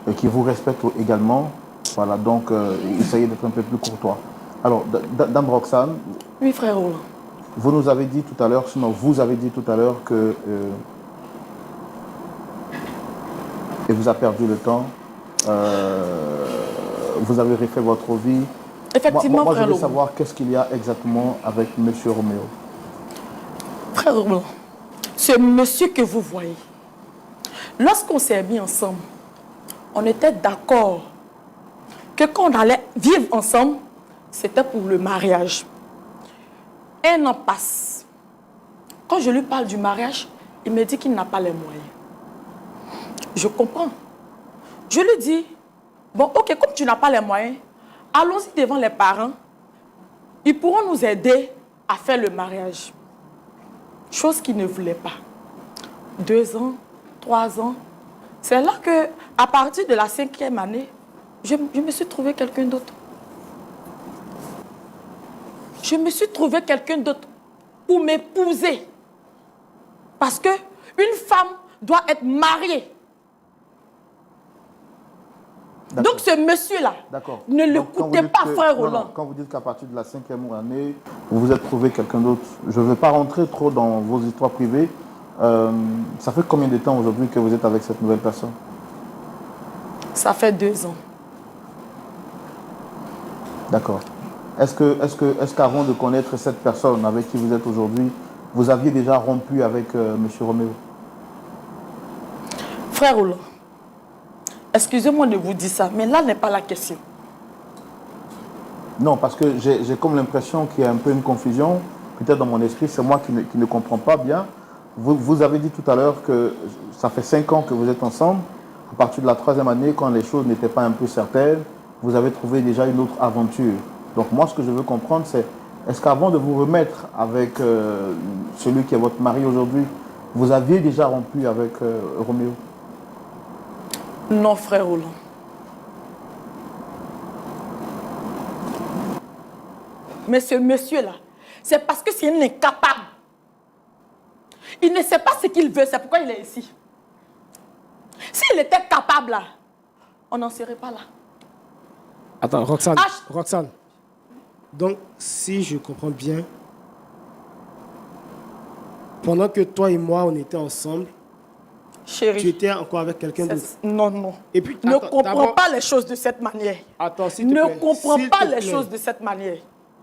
et qui vous respecte également. Voilà, donc, essayez d'être un peu plus courtois. Alors, Dame Roxane, Oui, frère Roland. vous nous avez dit tout à l'heure, sinon vous avez dit tout à l'heure que... et vous avez perdu le temps. Vous avez refait votre vie. Effectivement, moi je frère veux Roland. savoir qu'est-ce qu'il y a exactement avec M. Roméo. Frère Roland, ce monsieur que vous voyez, lorsqu'on s'est mis ensemble, on était d'accord que quand on allait vivre ensemble, c'était pour le mariage. Un an passe. Quand je lui parle du mariage, il me dit qu'il n'a pas les moyens. Je comprends. Je lui dis, bon, ok, comme tu n'as pas les moyens, allons-y devant les parents. Ils pourront nous aider à faire le mariage. Chose qu'il ne voulait pas. 2 ans, 3 ans. C'est là que, à partir de la 5e année, je me suis trouvé quelqu'un d'autre. Je me suis trouvé quelqu'un d'autre pour m'épouser. Parce que une femme doit être mariée. Donc ce monsieur-là, ne l'écoutez pas, frère Roland. Quand vous dites qu'à partir de la 5e année, vous vous êtes trouvé quelqu'un d'autre, je ne veux pas rentrer trop dans vos histoires privées. Ça fait combien de temps aujourd'hui que vous êtes avec cette nouvelle personne? Ça fait 2 ans. D'accord. Est-ce qu'avant de connaître cette personne avec qui vous êtes aujourd'hui, vous aviez déjà rompu avec M. Roméo? Frère Roland, excusez-moi de vous dire ça, mais là n'est pas la question. Non, parce que j'ai comme l'impression qu'il y a un peu une confusion. Peut-être dans mon esprit, c'est moi qui ne comprends pas bien. Vous avez dit tout à l'heure que ça fait 5 ans que vous êtes ensemble. À partir de la 3e année, quand les choses n'étaient pas un peu certaines, vous avez trouvé déjà une autre aventure. Donc moi, ce que je veux comprendre, c'est est-ce qu'avant de vous remettre avec celui qui est votre mari aujourd'hui, vous aviez déjà rompu avec Roméo? Non, frère Roland. Mais ce monsieur-là, c'est parce que c'est un incapable. Il ne sait pas ce qu'il veut, c'est pourquoi il est ici. S'il était capable, là, on n'en serait pas là. Attends, Roxane. Ah, Roxane. Donc, si je comprends bien, pendant que toi et moi, on était ensemble, chérie. tu étais encore avec quelqu'un d'autre. Non, non. Et puis, ne attends, comprends d'abord- pas les choses de cette manière. Attends, s'il te plaît. Ne comprends S'il pas te les plaît. choses de cette manière.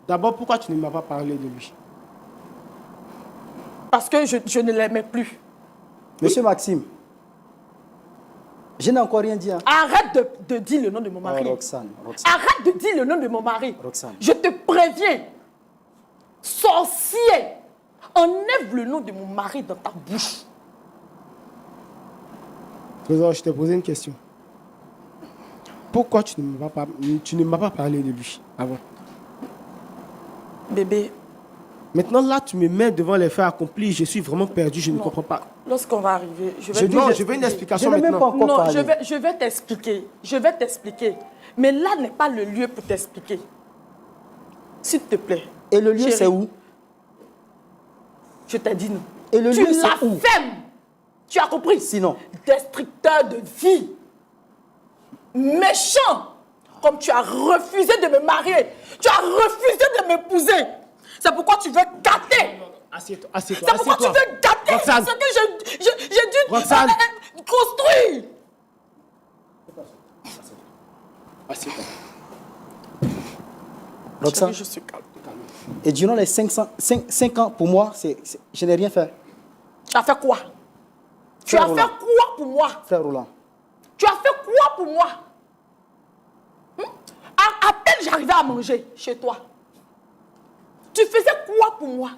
D'abord, pourquoi tu ne m'as pas parlé de lui? Parce que je ne l'aimais plus. Monsieur Maxime, je n'ai encore rien dit. Hein. Arrête de dire le nom de mon Oh, mari. Roxane. Arrête de dire le nom de mon mari. Roxane. Je te préviens. Sorcier. Enlève le nom de mon mari dans ta bouche. Trésor, je t'ai posé une question. Pourquoi tu ne m'as pas parlé de lui avant? Bébé, Maintenant, là, tu me mets devant les faits accomplis. Je suis vraiment perdu, je ne Non. comprends pas. lorsqu'on va arriver, je vais Je veux une t'expliquer. explication Je n'ai même maintenant. pas encore Non, parlé. je vais t'expliquer. Je vais t'expliquer. Mais là n'est pas le lieu pour t'expliquer. S'il te plaît. Et le lieu, Chérie, c'est où? Je t'ai dit non. Et le Tu lieu, c'est où? l'affirmes. Tu as compris? Sinon. Destructeur de vie. Méchant. Comme tu as refusé de me marier. Tu as refusé de m'épouser. C'est pourquoi tu veux gâter. Assieds-toi, assieds-toi, C'est pourquoi tu assieds-toi. veux gâter Roxane. ce que j'ai dû Roxane. construire. Assieds-toi. Roxane. Chérie, je suis calme. Et durant les 5 ans, pour moi, je n'ai rien fait. Tu as fait quoi? Tu Frère as fait Roland. quoi pour moi? Frère Roland. Tu as fait quoi pour moi? À peine j'arrivais à manger chez toi. Tu faisais quoi pour moi?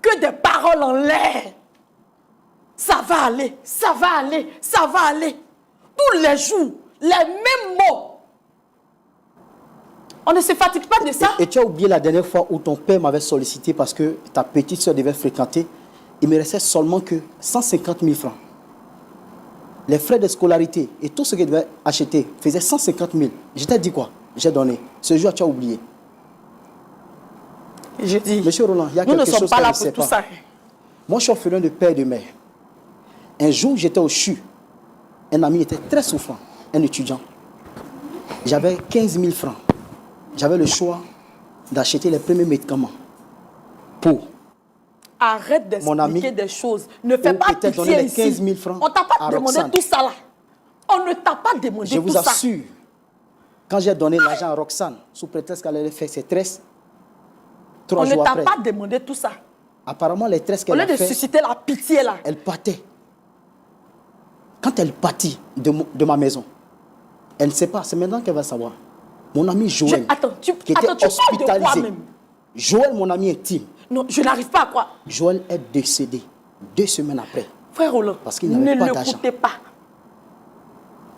Que des paroles en l'air. Ça va aller, ça va aller, ça va aller. Tous les jours, les mêmes mots. On ne se fatigue pas de ça? Et tu as oublié la dernière fois où ton père m'avait sollicité parce que ta petite soeur devait fréquenter. Il me restait seulement que 150 000 francs. Les frais de scolarité et tout ce qu'il devait acheter faisait 150 000. Je t'ai dit quoi? J'ai donné. Ce jour, tu as oublié. Je dis, Monsieur Roland, il y a nous ne quelque sommes chose pas que là je ne sais pour tout pas. ça. Moi, je suis orphelin de père et de mère. Un jour, j'étais au CHU. Un ami était très souffrant, un étudiant. J'avais 15 000 francs. J'avais le choix d'acheter les premiers médicaments pour Arrête Mon ami, d'expliquer des choses. Ne fais ou pas peut-être donner pitié les ici. 15 000 francs On t'a pas à demandé Roxane. tout ça là. On ne t'a pas demandé Je tout vous ça. assure, quand j'ai donné l'argent à Roxane, sous prétexte qu'elle allait faire ses tresses, 3 On ne jours t'a après, pas demandé tout ça. apparemment les tresses Au qu'elle lieu a de fait, susciter la pitié là. elle partait. Quand elle partit de ma maison, elle ne sait pas, c'est maintenant qu'elle va savoir. Mon ami Joël, Attends, tu qui était parles de quoi hospitalisé. même? Joël, mon ami intime, Non, je n'arrive pas à croire. Joël est décédé 2 semaines après. Frère Roland, Parce qu'il n'avait ne pas d'argent. l'écoutez pas.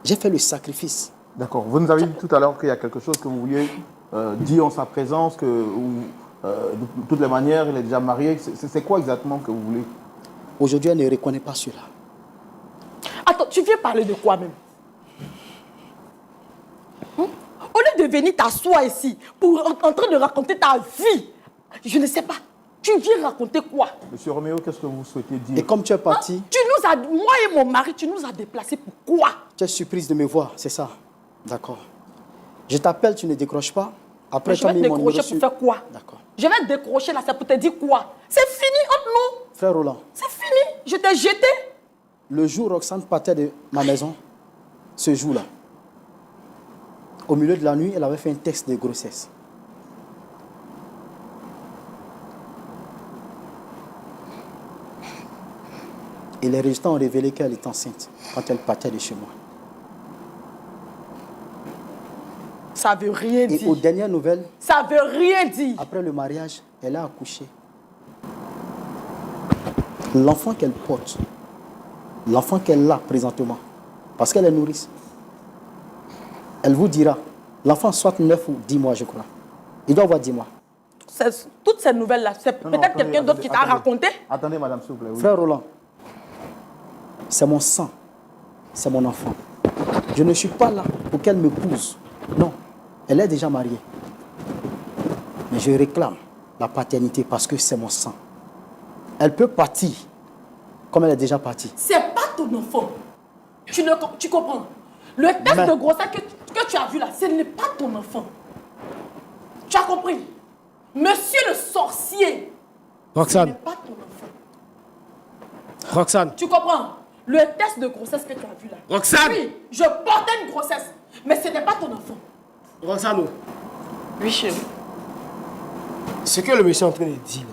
J'ai fait le sacrifice. D'accord. Vous nous avez dit tout à l'heure qu'il y a quelque chose que vous vouliez dire en sa présence, que de toutes les manières, il est déjà marié. C'est quoi exactement que vous voulez? Aujourd'hui, elle ne reconnaît pas cela. Attends, tu viens parler de quoi même? Au lieu de venir t'asseoir ici pour en train de raconter ta vie, je ne sais pas. Tu viens raconter quoi? Monsieur Roméo, qu'est-ce que vous souhaitez dire? Et comme tu es parti, Tu nous as, moi et mon mari, tu nous as déplacés pour quoi? tu es surprise de me voir, c'est ça? D'accord. Je t'appelle, tu ne décroches pas. Après, Je tu as vais mis mon numéro décrocher sur... pour faire quoi? D'accord. Je vais décrocher là, c'est pour te dire quoi? C'est fini entre nous. Frère Roland, C'est fini. Je t'ai jeté. le jour où Roxane partait de ma maison, ce jour-là, au milieu de la nuit, elle avait fait un test de grossesse. Et les résultats ont révélé qu'elle est enceinte quand elle partait de chez moi. Ça veut rien Et aux dire. dernières nouvelles, Ça veut rien dire. après le mariage, elle a accouché. L'enfant qu'elle porte, l'enfant qu'elle a présentement, parce qu'elle est nourrice, elle vous dira, l'enfant soit 9 ou 10 mois, je crois. Il doit avoir 10 mois. Toutes ces nouvelles-là, c'est Non, non, peut-être attendez, quelqu'un d'autre qui t'a attendez. raconté. Attendez, madame, s'il vous plaît. Oui. Frère Roland, c'est mon sang, c'est mon enfant. Je ne suis pas là pour qu'elle m'épouse. Non, elle est déjà mariée. Mais je réclame la paternité parce que c'est mon sang. Elle peut partir comme elle est déjà partie. C'est pas ton enfant. Tu comprends? Le test Mais- de grossesse que tu as vu là, ce n'est pas ton enfant. Tu as compris? Monsieur le sorcier, ce n'est Roxane, pas ton enfant. Roxane, Tu comprends? Le test de grossesse que tu as vu là. Roxane! Oui, je portais une grossesse, mais ce n'est pas ton enfant. Roxane, Oui, chérie. ce que le monsieur est en train de dire,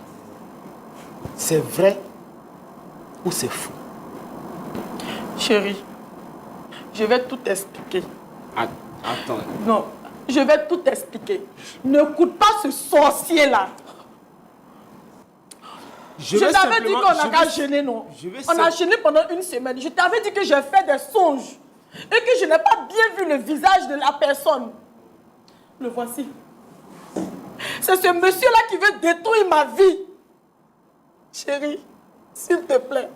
c'est vrai ou c'est faux? Chérie, je vais tout expliquer. Attends. Non, je vais tout expliquer. N'écoute pas ce sorcier-là. Je t'avais dit qu'on n'a qu'à gêner, non? On a gêné pendant une semaine. Je t'avais dit que j'ai fait des songes et que je n'ai pas bien vu le visage de la personne. Le voici. C'est ce monsieur-là qui veut détruire ma vie. Chérie, s'il te plaît,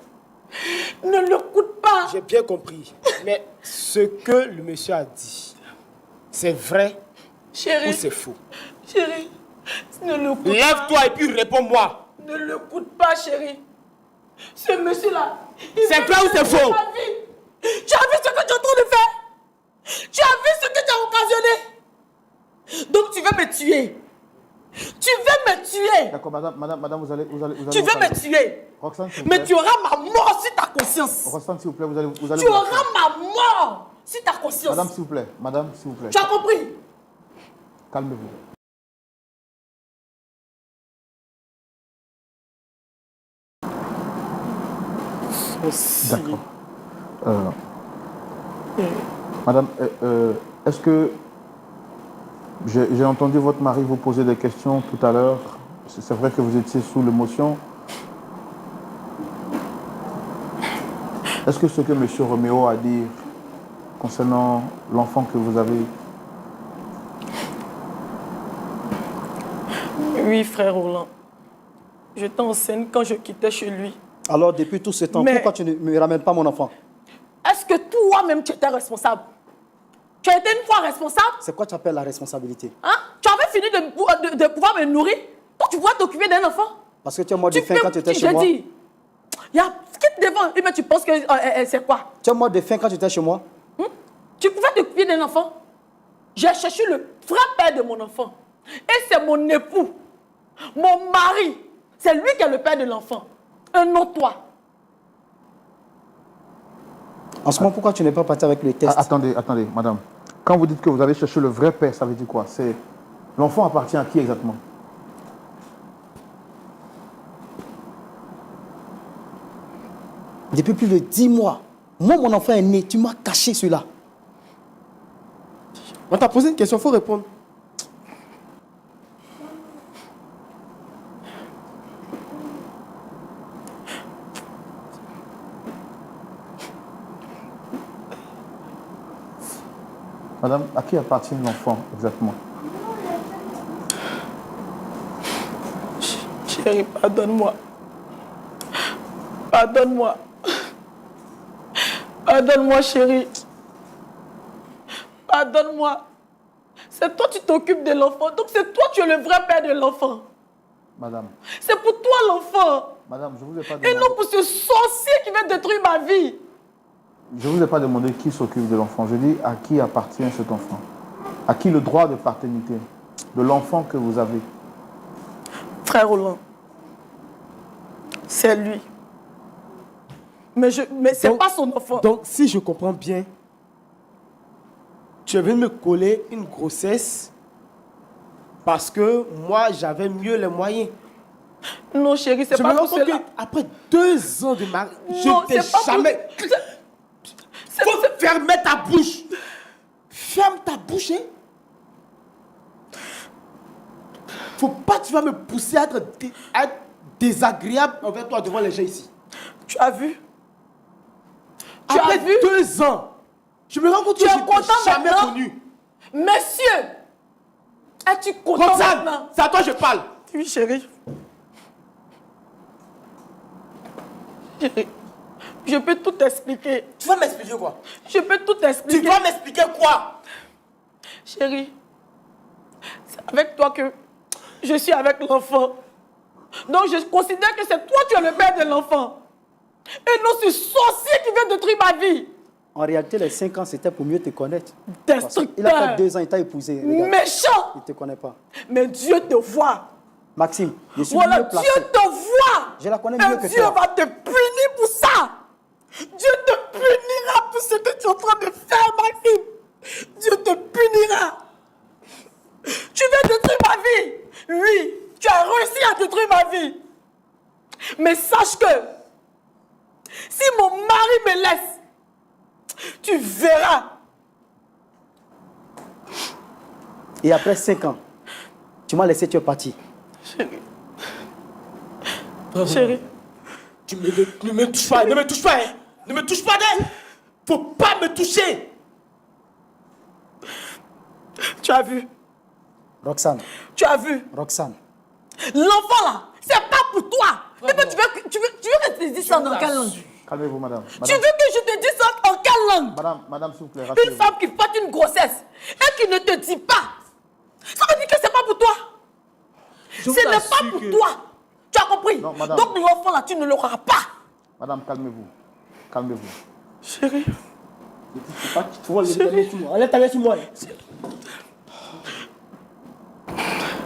ne l'écoute pas. J'ai bien compris. Mais ce que le monsieur a dit, c'est vrai ou Chérie, c'est faux? chérie, ne l'écoute pas. Lève-toi et puis réponds-moi. Ne l'écoute pas, chérie. Ce monsieur-là, il C'est veut vrai ou c'est détruire faux? ma vie. Tu as vu ce que tu es en train de faire? Tu as vu ce que tu as occasionné? Donc tu veux me tuer? Tu veux me tuer? D'accord, madame, vous allez Tu vous veux calmer. me tuer? Roxane, s'il vous Mais plaît. tu auras ma mort sur ta conscience. Roxane, s'il vous plaît, vous allez Tu vous auras calmer. ma mort sur ta conscience. Madame, s'il vous plaît. Madame, s'il vous plaît. Tu as compris? Calmez-vous. D'accord. Madame, est-ce que j'ai entendu votre mari vous poser des questions tout à l'heure? C'est vrai que vous étiez sous l'émotion. Est-ce que ce que M. Roméo a dit concernant l'enfant que vous avez, Oui, frère Roland. J'étais enceinte quand je quittais chez lui. Alors, depuis tout ce temps, Mais- pourquoi tu ne me ramènes pas mon enfant? Est-ce que toi-même tu étais responsable? Tu as été une fois responsable? C'est quoi tu appelles la responsabilité? Hein? Tu avais fini de pouvoir me nourrir? Toi, tu pouvais t'occuper d'un enfant? Parce que tu es mort de faim quand tu étais chez je moi. dis, il y a ce qui te défend. Et mais tu penses que c'est quoi? Tu es mort de faim quand tu étais chez moi. Tu pouvais t'occuper d'un enfant? J'ai cherché le vrai père de mon enfant. Et c'est mon époux, mon mari. C'est lui qui est le père de l'enfant. Un non toi. En ce moment, pourquoi tu n'es pas parti avec le test? Attendez, madame. Quand vous dites que vous avez cherché le vrai père, ça veut dire quoi? C'est l'enfant appartient à qui exactement? Depuis plus de 10 mois, moi, mon enfant est né. Tu m'as caché cela. On t'a posé une question, il faut répondre. Madame, à qui appartient l'enfant exactement? Chérie, pardonne-moi. Pardonne-moi. Pardonne-moi, chérie. Pardonne-moi. C'est toi qui t'occupes de l'enfant. Donc c'est toi qui es le vrai père de l'enfant. Madame, C'est pour toi l'enfant. madame, je vous ai pas Et demandé, non pour ce sorcier qui veut détruire ma vie. je vous ai pas demandé qui s'occupe de l'enfant. Je dis à qui appartient cet enfant. À qui le droit de paternité de l'enfant que vous avez. Frère Roland, c'est lui. Mais c'est Donc- pas son enfant. Donc, si je comprends bien, tu es venu me coller une grossesse parce que moi, j'avais mieux les moyens. Non, chérie, c'est Je pas me rends pour compte cela. qu'après 2 ans de mariage, Non, je t'ai c'est pas pour- jamais... Faut fermer ta bouche. Ferme ta bouche, hein. Faut pas que tu vas me pousser à être désagréable envers toi devant les gens ici. Tu as vu? Tu Après as vu? 2 ans, je me rends compte que Tu es je content t'ai jamais maintenant? connu. Monsieur, es-tu content Roxane, maintenant? c'est à toi que je parle. Oui, chérie. Chérie, je peux tout expliquer. Tu vas m'expliquer quoi? Je peux tout expliquer. Tu vas m'expliquer quoi? Chérie, c'est avec toi que je suis avec l'enfant. Donc je considère que c'est toi qui es le père de l'enfant. Et non ce sorcier qui vient détruire ma vie. En réalité, les 5 ans, c'était pour mieux te connaître. Parce qu'il a Destructeur. fait 2 ans, il t'a épousé. Regarde, Méchant. il ne te connaît pas. Mais Dieu te voit. Maxime, je suis Voilà, mieux placé. Dieu te voit. Je la connais Et mieux que Dieu toi. va te punir pour ça. Dieu te punira pour ce que tu es en train de faire, Maxime. Dieu te punira. Tu veux détruire ma vie. Oui, tu as réussi à détruire ma vie. Mais sache que si mon mari me laisse, tu verras. Et après 5 ans, tu m'as laissé, tu es parti. Chérie. Tu ne me touches pas, ne me touche pas, hein. Ne me touche pas, hein. Faut pas me toucher. Tu as vu. Roxane, Tu as vu. Roxane, L'enfant là, c'est pas pour toi. Et puis, tu veux que je te dise ça dans quelle langue? Calmez-vous, madame. Tu veux que je te dise ça en quelle langue? Madame, s'il vous plaît, Une rassurez-vous. femme qui fait une grossesse et qui ne te dit pas, ça veut dire que c'est pas pour toi. Ce n'est pas pour toi. Tu as compris? Non, madame. Donc l'enfant là, tu ne l'auras pas. Madame, calmez-vous. Calmez-vous. Chérie. Tu vois, enlève ta main sur moi.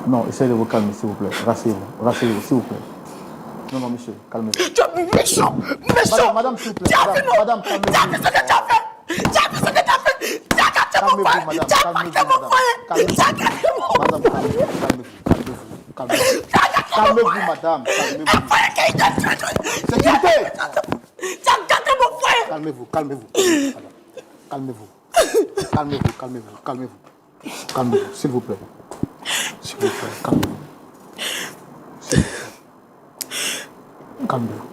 Non, essayez de vous calmer, s'il vous plaît. Rassurez-vous. Rassurez-vous, s'il vous plaît. Non, monsieur, calmez-vous. Tu es méchant. Méchant. Madame, s'il vous plaît. Tu as vu, non? Madame, Tu as calmez-vous. vu ce que tu as fait? Tu as vu ce que tu as fait? Tu as gâté mon Calmez-vous, foyer. madame. Tu as Calmez-vous, gâté mon madame. foyer. Tu as gâté mon Madame, calmez-vous. Calmez-vous. Calmez-vous, madame. Calmez-vous. Sécurité. Tu as gâté mon foyer. Calmez-vous, calmez-vous. Calmez-vous. Calmez-vous, calmez-vous, calmez-vous. Calmez-vous, s'il vous plaît. S'il vous plaît, calmez-vous. S'il vous plaît. Calmez-vous.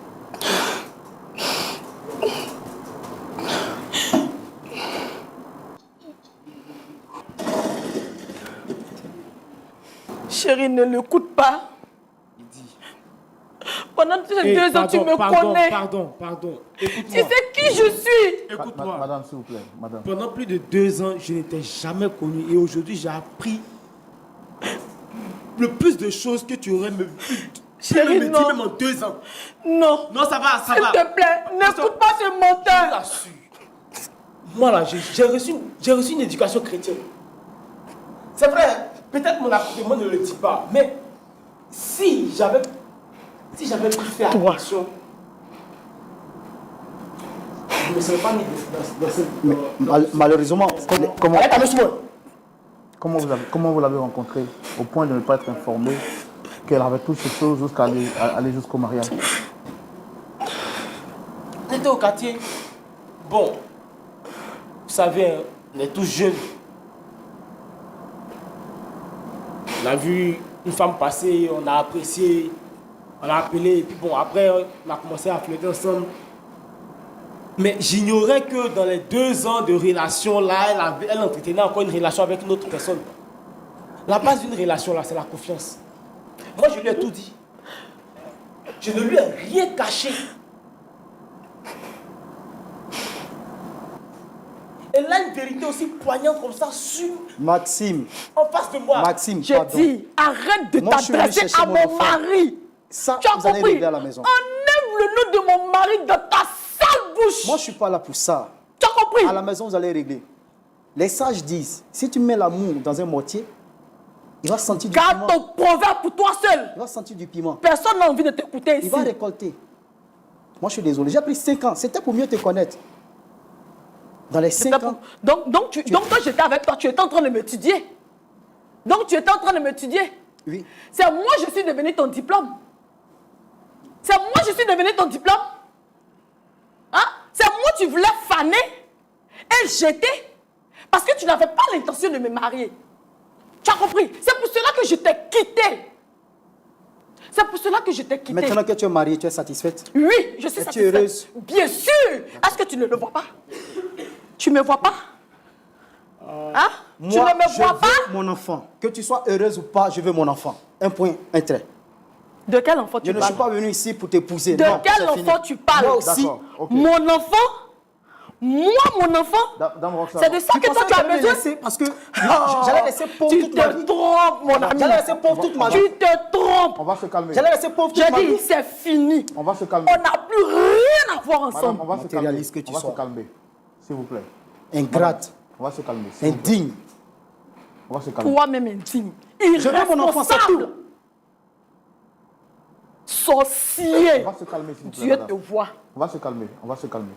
Chérie, ne l'écoute pas. Pendant ces 2 ans, tu me connais. Pardon. Tu Écoute-moi. sais qui je suis. Écoute-moi. Madame, s'il vous plaît, madame. Pendant plus de 2 ans, je n'étais jamais connu. Et aujourd'hui, j'ai appris le plus de choses que tu aurais me Chérie, dit non. même en 2 ans. Non. Non, ça va. S'il te plaît, n'écoute pas ce menteur. Moi, là, j'ai reçu une éducation chrétienne. C'est vrai, peut-être mon appartement ne le dit pas, mais si j'avais pu faire attention, je ne serais pas né dans cette... malheureusement, Comment vous l'avez rencontrée au point de ne pas être informé qu'elle avait toutes ces choses jusqu'à aller jusqu'au mariage? On était au quartier. Bon, vous savez, hein, on est tous jeunes. On a vu une femme passer, on a apprécié, on a appelé, et puis bon, après, on a commencé à flirter ensemble. Mais j'ignorais que dans les 2 ans de relation, là, elle entretenait encore une relation avec une autre personne. La base d'une relation, là, c'est la confiance. Moi, je lui ai tout dit. Je ne lui ai rien caché. Elle a une vérité aussi poignante comme ça, Maxime, en face de moi. Maxime, J'ai pardon. dit, arrête de Moi, je suis venu t'adresser chercher à mon mon enfant. mari. Ça, Tu as vous allez compris? régler à la maison. Enlève le nom de mon mari dans ta sale bouche. Moi, je ne suis pas là pour ça. Tu as compris? À la maison, vous allez régler. Les sages disent, si tu mets l'amour dans un mortier, il va sentir du Garde piment. ton proverbe pour toi seul. Il va sentir du piment. Personne n'a envie de t'écouter Il ici. va récolter. Moi, je suis désolé. J'ai pris 5 ans. C'était pour mieux te connaître. Dans les 5 ans, Donc, quand j'étais avec toi, tu étais en train de m'étudier. Donc, tu étais en train de m'étudier. oui. C'est moi, je suis devenu ton diplôme. C'est moi je suis devenu ton diplôme. Hein? C'est moi tu voulais faner et jeter parce que tu n'avais pas l'intention de me marier. Tu as compris? C'est pour cela que je t'ai quitté. C'est pour cela que je t'ai quitté. Maintenant que tu es mariée, tu es satisfaite? Oui, je suis satisfaite. Tu es heureuse? Bien sûr. Est-ce que tu ne le vois pas? Tu ne me vois pas? Hein? Moi, tu ne me vois pas? Je veux mon enfant. Que tu sois heureuse ou pas, je veux mon enfant. Un point, un trait. De quel enfant tu Je ne parles? suis pas venu ici pour t'épouser. De Non, quel c'est enfant fini. tu parles? Moi aussi. D'accord, ok. Mon enfant? Moi, mon enfant? Dame Roxane. C'est de ça que toi tu as besoin? Parce que j'allais laisser pauvre Tu toute ma te vie. trompes, mon ami. J'allais laisser pauvre toute ma vie. Tu te trompes. On va se calmer. J'allais laisser pauvre toute J'ai ma dit, vie. c'est fini. On va se On calmer. n'a plus rien à voir Madame, ensemble. on va se calmer. Matérialiste que tu On va sois. se calmer. S'il vous plaît. Ingrate, On va se calmer. s'il vous plaît. indigne. On va se calmer. Toi-même indigne. Je veux mon enfant, c'est tout. Irresponsable. Sorcier. On va se calmer, s'il vous plaît. Dieu madame. te voit. On va se calmer. On va se calmer.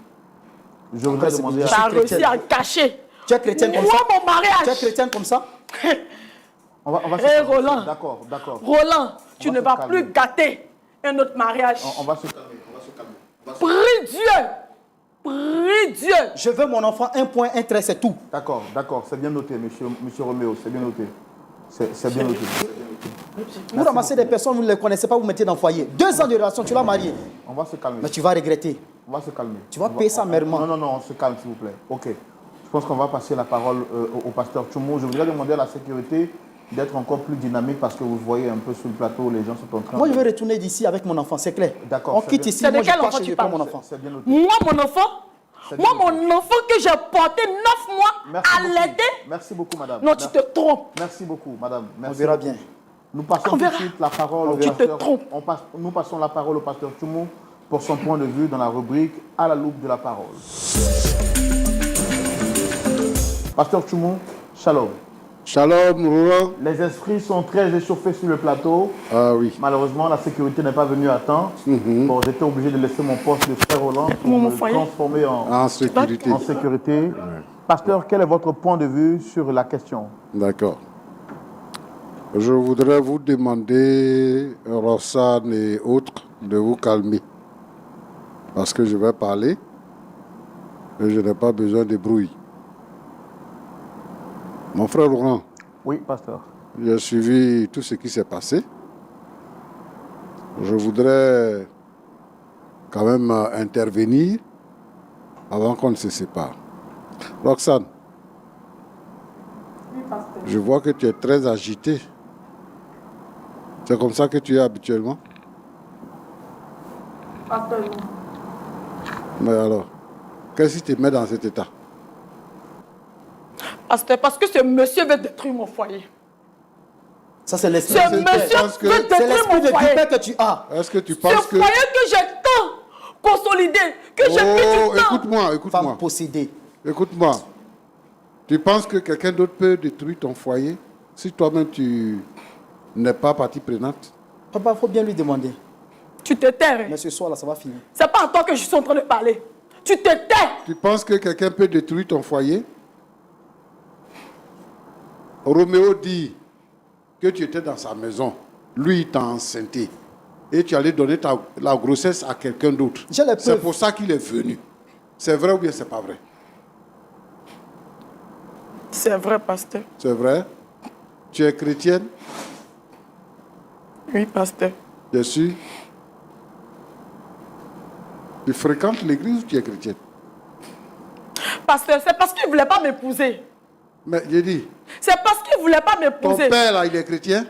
Je voudrais c'est demander bien. Tu à... as réussi à cacher. Tu es chrétienne comme Moi, ça? mon Tu es mariage. chrétienne comme ça? On va se Hé, calmer. Roland. D'accord, d'accord. Roland, tu On va ne se vas calmer. plus gâter un autre mariage. On va se calmer. On va se calmer. On va se- Prie Dieu. Prie Dieu. Je veux mon enfant, un point, un trait, c'est tout. D'accord, d'accord. C'est bien noté, monsieur Roméo. C'est bien noté. C'est bien noté. Vous ramassez des personnes, vous ne les connaissez pas, vous mettez dans le foyer. 2 ans de relation, tu l'as marié. On va se calmer. Mais tu vas regretter. On va se calmer. Tu vas On payer ça amèrement. Non, non, non, on se calme, s'il vous plaît. Ok. Je pense qu'on va passer la parole au pasteur Tchoumo. Je voudrais demander à la sécurité d'être encore plus dynamique parce que vous voyez un peu sur le plateau, les gens sont en train Moi, je vais retourner d'ici avec mon enfant, c'est clair. D'accord, On c'est quitte bien. ici, C'est de moi je quel pars enfant chez tu je prends parles? mon enfant. C'est bien noté. Moi, mon enfant. C'est Moi, bien mon enfant que j'ai porté 9 mois Merci à beaucoup. l'aider. Merci beaucoup, madame. Non, tu te trompes. Merci beaucoup, madame. On Merci verra beaucoup. bien. Nous passons On tout de verra. suite la parole au Tu te pasteur. trompes. Nous passons la parole au pasteur Tchoumo pour son point de vue dans la rubrique À la loupe de la parole. Pasteur Tchoumo, shalom. Shalom, Roland. Les esprits sont très échauffés sur le plateau. Ah oui. Malheureusement, la sécurité n'est pas venue à temps. Bon, j'étais obligé de laisser mon poste de frère Roland pour Mon me foyer. transformer En sécurité. en sécurité. Pasteur, quel est votre point de vue sur la question? D'accord. Je voudrais vous demander, Roxane et autres, de vous calmer. Parce que je vais parler et je n'ai pas besoin de bruit. Mon frère Laurent, Oui, pasteur. j'ai suivi tout ce qui s'est passé. Je voudrais quand même intervenir avant qu'on ne se sépare. Roxane, je vois que tu es très agitée. C'est comme ça que tu es habituellement? Mais alors, qu'est-ce qui te met dans cet état? Pasteur, parce que ce monsieur veut détruire mon foyer. Ça, c'est l'esprit Ce de monsieur pense que- veut C'est détruire l'esprit mon de foyer. vipère que tu as. Est-ce que tu Ce penses que... foyer que j'ai tant consolidé, que j'ai mis Oh, du temps. écoute-moi, Femme écoute-moi. possédée. Écoute-moi. Tu penses que quelqu'un d'autre peut détruire ton foyer si toi-même tu n'es pas partie prenante? Papa, il faut bien lui demander. Tu te tais. Mais ce soir-là, ça va finir. C'est pas à toi que je suis en train de parler. Tu te tais. Tu penses que quelqu'un peut détruire ton foyer? Roméo dit que tu étais dans sa maison. Lui, il t'a enceinté. Et tu allais donner la grossesse à quelqu'un d'autre. J'ai les C'est preuves. pour ça qu'il est venu. C'est vrai ou bien c'est pas vrai? C'est vrai, pasteur. C'est vrai? Tu es chrétienne? Oui, pasteur. Je suis. Tu fréquentes l'église ou tu es chrétienne? Pasteur, c'est parce qu'il ne voulait pas m'épouser. Mais j'ai dit, C'est parce qu'il ne voulait pas ton m'épouser. père là, il est chrétien?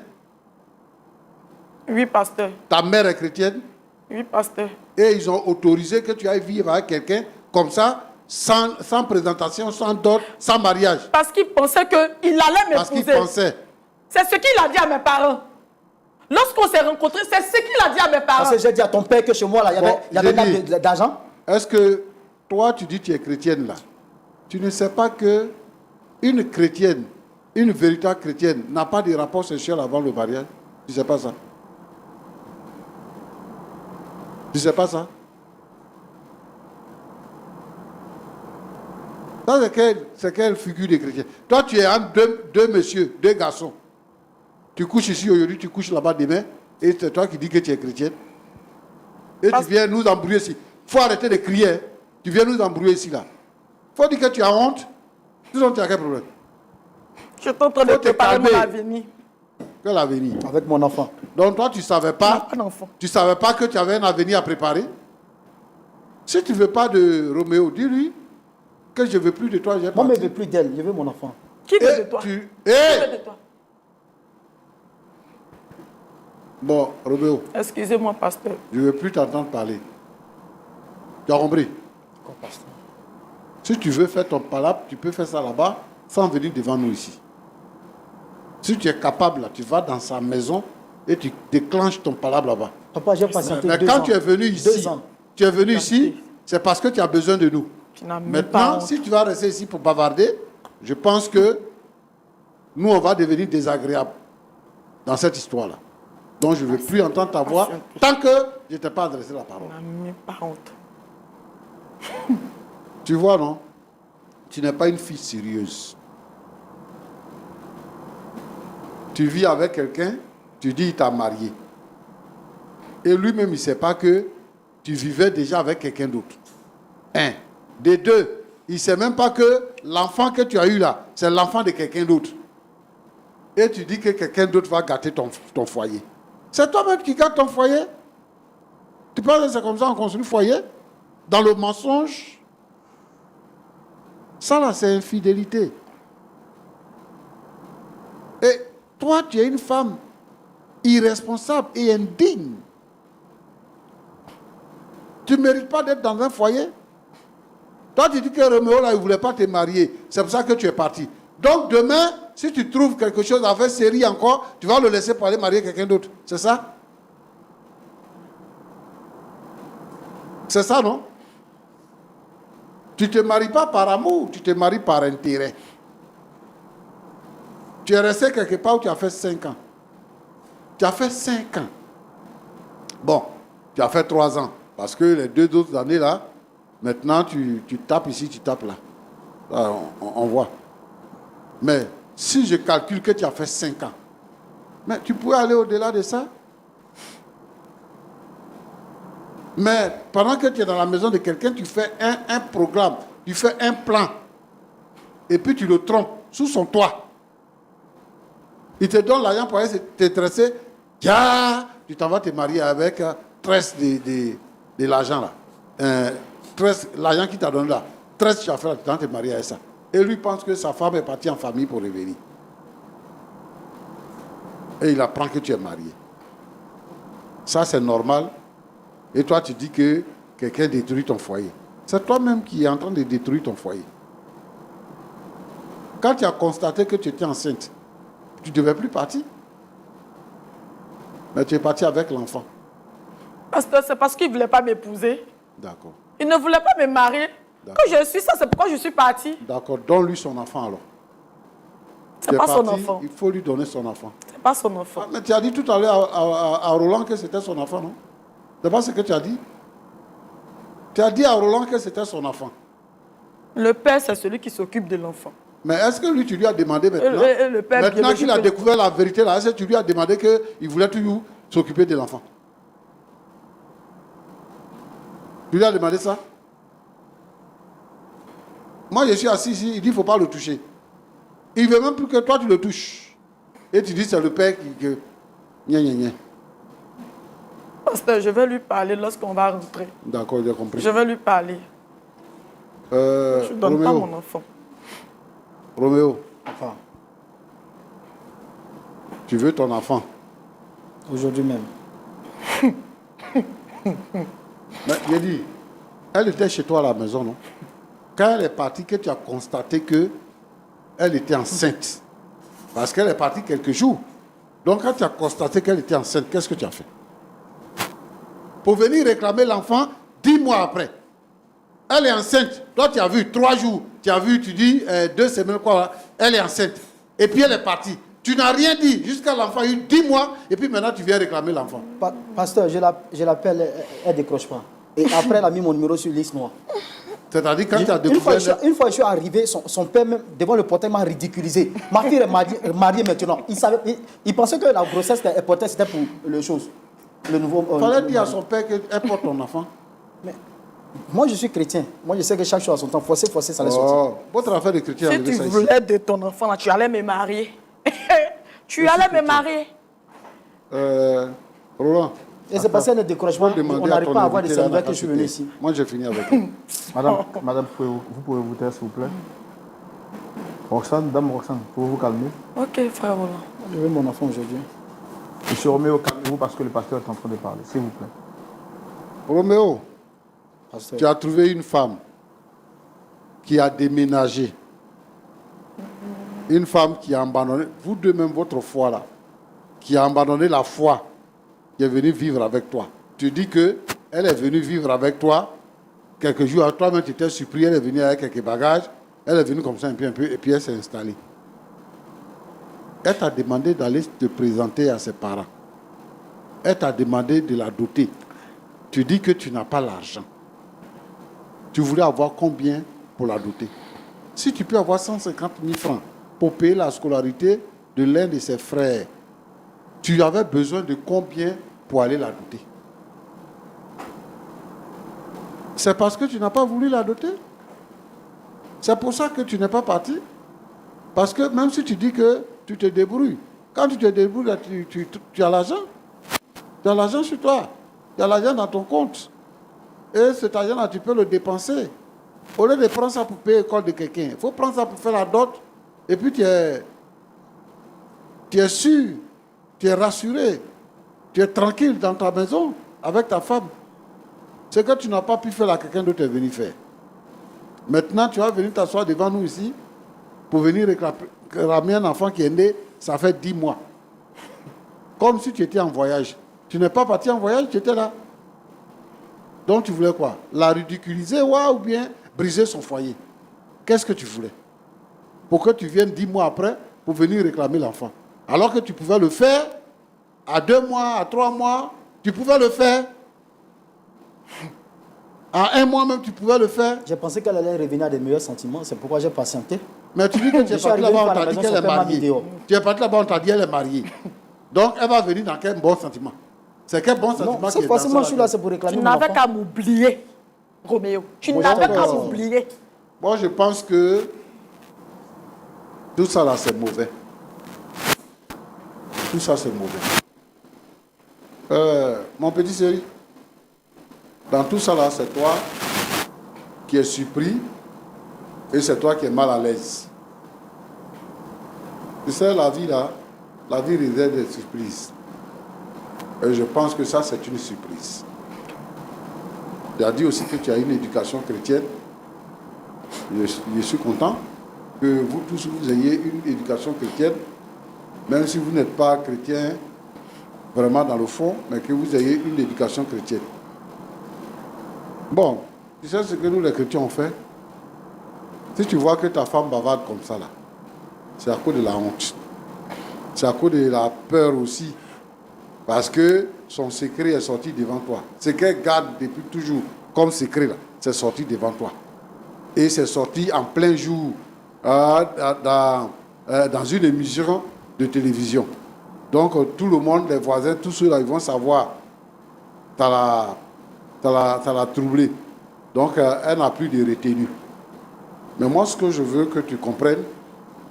Oui, pasteur. Ta mère est chrétienne? Oui, pasteur. Et ils ont autorisé que tu ailles vivre avec quelqu'un comme ça, sans présentation, sans dot, sans mariage. Parce qu'il pensait qu'il allait Parce qu'il m'épouser. pensait. C'est ce qu'il a dit à mes parents. Lorsqu'on s'est rencontrés, c'est ce qu'il a dit à mes parents. Parce que j'ai dit à ton père que chez moi, là, il y Bon, avait j'ai dit. d'argent. Est-ce que toi, tu dis que tu es chrétienne là? Tu ne sais pas que une chrétienne, une véritable chrétienne, n'a pas de rapport sexuel avant le mariage? Tu ne sais pas ça? Tu ne sais pas ça? Ça, c'est quelle figure de chrétien? Toi, tu es entre deux messieurs, deux garçons. Tu couches ici aujourd'hui, tu couches là-bas demain, et c'est toi qui dis que tu es chrétienne. Et tu viens nous embrouiller ici. Il faut arrêter de crier. Hein. Tu viens nous embrouiller ici, là. Il faut dire que tu as honte. Tu as quel problème? Je suis en train de préparer mon avenir. Quel avenir? Avec mon enfant. Donc toi, tu ne savais pas, que tu avais un avenir à préparer? Si tu ne veux pas de Roméo, dis-lui que je ne veux plus de toi. Moi, je ne veux plus d'elle, je veux mon enfant. Qui veut de toi? Qui veut de toi? Bon, Roméo. Excusez-moi, pasteur. Je ne veux plus t'entendre parler. Tu as compris? Pasteur. Si tu veux faire ton palabre, tu peux faire ça là-bas sans venir devant nous ici. Si tu es capable, là, tu vas dans sa maison et tu déclenches ton palabre là-bas. Papa, j'ai patienté 2 ans. Mais quand tu es venu ici, c'est parce que tu as besoin de nous. Maintenant, si tu vas rester ici pour bavarder, je pense que nous, on va devenir désagréables dans cette histoire-là. Donc, je ne veux plus entendre ta voix tant que je ne t'ai pas adressé la parole. Pas honte. Tu vois, non? Tu n'es pas une fille sérieuse. Tu vis avec quelqu'un, tu dis il t'a marié. Et lui-même, il ne sait pas que tu vivais déjà avec quelqu'un d'autre. 1. Des 2, il ne sait même pas que l'enfant que tu as eu là, c'est l'enfant de quelqu'un d'autre. Et tu dis que quelqu'un d'autre va gâter ton foyer. C'est toi-même qui gâtes ton foyer. Tu penses que c'est comme ça qu'on construit le foyer? Dans le mensonge? Ça là, c'est infidélité. Et toi, tu es une femme irresponsable et indigne. Tu ne mérites pas d'être dans un foyer. Toi, tu dis que Roméo, là, il ne voulait pas te marier. C'est pour ça que tu es parti. Donc, demain, si tu trouves quelque chose à faire série encore, tu vas le laisser pour aller marier quelqu'un d'autre. C'est ça? C'est ça, non? Tu ne te maries pas par amour, tu te maries par intérêt. Tu es resté quelque part où tu as fait 5 ans. Tu as fait 5 ans. Bon, tu as fait 3 ans. Parce que les 2 autres années là, maintenant tu tapes ici, tu tapes là. Là on voit. Mais si je calcule que tu as fait 5 ans, mais tu pourrais aller au-delà de ça. Mais pendant que tu es dans la maison de quelqu'un, tu fais un programme, tu fais un plan. Et puis tu le trompes sous son toit. Il te donne l'argent pour aller te tresser. Tu t'en vas te marier avec tresse de l'argent là. L'argent qu'il t'a donné là. Tresse tu as fait là, tu t'en vas te marier avec ça. Et lui pense que sa femme est partie en famille pour revenir. Et il apprend que tu es marié. Ça c'est normal. Et toi, tu dis que quelqu'un détruit ton foyer. C'est toi-même qui es en train de détruire ton foyer. Quand tu as constaté que tu étais enceinte, tu ne devais plus partir. Mais tu es parti avec l'enfant. Pasteur, c'est parce qu'il ne voulait pas m'épouser. D'accord. Il ne voulait pas me marier. Quand je suis ça, c'est pourquoi je suis partie. D'accord. Donne-lui son enfant alors. C'est pas son enfant. Il faut lui donner son enfant. C'est pas son enfant. Ah, mais tu as dit tout à l'heure à Roland que c'était son enfant, non? C'est pas ce que tu as dit? Tu as dit à Roland que c'était son enfant. Le père, c'est celui qui s'occupe de l'enfant. Mais est-ce que lui, tu lui as demandé maintenant? Le père maintenant qu'il a découvert la vérité là, est-ce que tu lui as demandé qu'il voulait toujours s'occuper de l'enfant? Tu lui as demandé ça? Moi, je suis assis ici, il dit qu'il ne faut pas le toucher. Il ne veut même plus que toi, tu le touches. Et tu dis c'est le père qui... Gna, gna, gna. Pasteur, je vais lui parler lorsqu'on va rentrer. D'accord, j'ai compris. Je vais lui parler. Je ne donne pas mon enfant. Roméo. Enfin. Tu veux ton enfant? Aujourd'hui même. Mais j'ai dit, elle était chez toi à la maison, non? Quand elle est partie, que tu as constaté qu'elle était enceinte. Parce qu'elle est partie quelques jours. Donc quand tu as constaté qu'elle était enceinte, qu'est-ce que tu as fait? Pour venir réclamer l'enfant 10 mois après. Elle est enceinte. Toi, tu as vu 3 jours. Tu as vu, tu dis 2 semaines, quoi. Elle est enceinte. Et puis elle est partie. Tu n'as rien dit jusqu'à l'enfant a eu 10 mois. Et puis maintenant, tu viens réclamer l'enfant. Pasteur, je l'appelle, elle ne décroche pas. Et après, elle a mis mon numéro sur liste noire. C'est-à-dire quand tu as découvert... Une fois que je suis arrivé, son père, même, devant le portail, m'a ridiculisé. Ma fille est mariée maintenant. Il pensait que la grossesse qu'elle portait, c'était pour les choses. le nouveau... Il fallait dire à son père qu'elle porte ton enfant. Mais moi, je suis chrétien. Moi, je sais que chaque chose a son temps. Forcer, ça laisse sortir. Oh, votre affaire de chrétien, Si enlevez tu ça ici. voulais de ton enfant, là, tu allais me marier. Tu allais me marier. Roland, Et c'est parce qu'il y a des découragements. faut demander On n'arrive ton pas à avoir des invité là, célibataires que dans je suis ta venu cité. ici. Moi, j'ai fini avec elle. Madame, vous pouvez vous taire, s'il vous plaît. Roxane, dame Roxane, pouvez vous calmer. Ok, frère Roland. Je veux mon enfant aujourd'hui. Monsieur Roméo, calmez-vous parce que le pasteur est en train de parler, s'il vous plaît. Roméo, Pasteur. tu as trouvé une femme qui a déménagé. Une femme qui a abandonné, vous deux même votre foi là, qui a abandonné la foi, qui est venue vivre avec toi. Tu dis que elle est venue vivre avec toi, quelques jours, toi-même tu étais surpris, elle est venue avec quelques bagages, elle est venue comme ça un peu, et puis elle s'est installée. Elle t'a demandé d'aller te présenter à ses parents. Elle t'a demandé de la doter. Tu dis que tu n'as pas l'argent. Tu voulais avoir combien pour la doter? Si tu peux avoir 150 000 francs pour payer la scolarité de l'un de ses frères, tu avais besoin de combien pour aller la doter? C'est parce que tu n'as pas voulu la doter? C'est pour ça que tu n'es pas parti? Parce que même si tu dis que tu te débrouilles, quand tu te débrouilles, tu as l'argent. Tu as l'argent sur toi. Tu as l'argent dans ton compte. Et cet argent-là, tu peux le dépenser. Au lieu de prendre ça pour payer l'école de quelqu'un, il faut prendre ça pour faire la dot. Et puis tu es sûr, tu es rassuré, tu es tranquille dans ta maison avec ta femme. C'est que tu n'as pas pu faire à quelqu'un d'autre est venu faire. Maintenant, tu vas venir t'asseoir devant nous ici pour venir réclamer un enfant qui est né, ça fait 10 mois. Comme si tu étais en voyage. Tu n'es pas parti en voyage, tu étais là. Donc tu voulais quoi? La ridiculiser, ouais, ou bien briser son foyer? Qu'est-ce que tu voulais? Pour que tu viennes 10 mois après pour venir réclamer l'enfant. Alors que tu pouvais le faire à 2 mois, à 3 mois, tu pouvais le faire. À 1 mois même, tu pouvais le faire. J'ai pensé qu'elle allait revenir à des meilleurs sentiments. C'est pourquoi j'ai patienté. Mais tu dis que tu es parti là-bas, on t'a dit qu'elle est mariée. Tu es parti là-bas, on t'a dit qu'elle est mariée. Donc elle va venir dans quel bon sentiment? C'est quel bon sentiment qui est C'est forcément, je suis là, c'est pour réclamer Tu mon n'avais enfant. qu'à m'oublier, Roméo. Tu Moi, n'avais qu'à d'accord. m'oublier. Moi, je pense que tout ça là, c'est mauvais. Tout ça, c'est mauvais. Mon petit chéri, dans tout ça là, c'est toi qui es surpris et c'est toi qui es mal à l'aise. Tu sais, la vie là, la vie réserve des surprises. Et je pense que ça, c'est une surprise. Tu as dit aussi que tu as une éducation chrétienne. Je suis content que vous tous, vous ayez une éducation chrétienne, même si vous n'êtes pas chrétien vraiment dans le fond, mais que vous ayez une éducation chrétienne. Bon, tu sais ce que nous les chrétiens on fait? Si tu vois que ta femme bavarde comme ça là, c'est à cause de la honte. C'est à cause de la peur aussi. Parce que son secret est sorti devant toi. Ce qu'elle garde depuis toujours comme secret là, c'est sorti devant toi. Et c'est sorti en plein jour dans une émission de télévision. Donc tout le monde, les voisins, tous ceux-là, ils vont savoir. Ça l'a troublé. Donc elle n'a plus de retenue. Mais moi, ce que je veux que tu comprennes,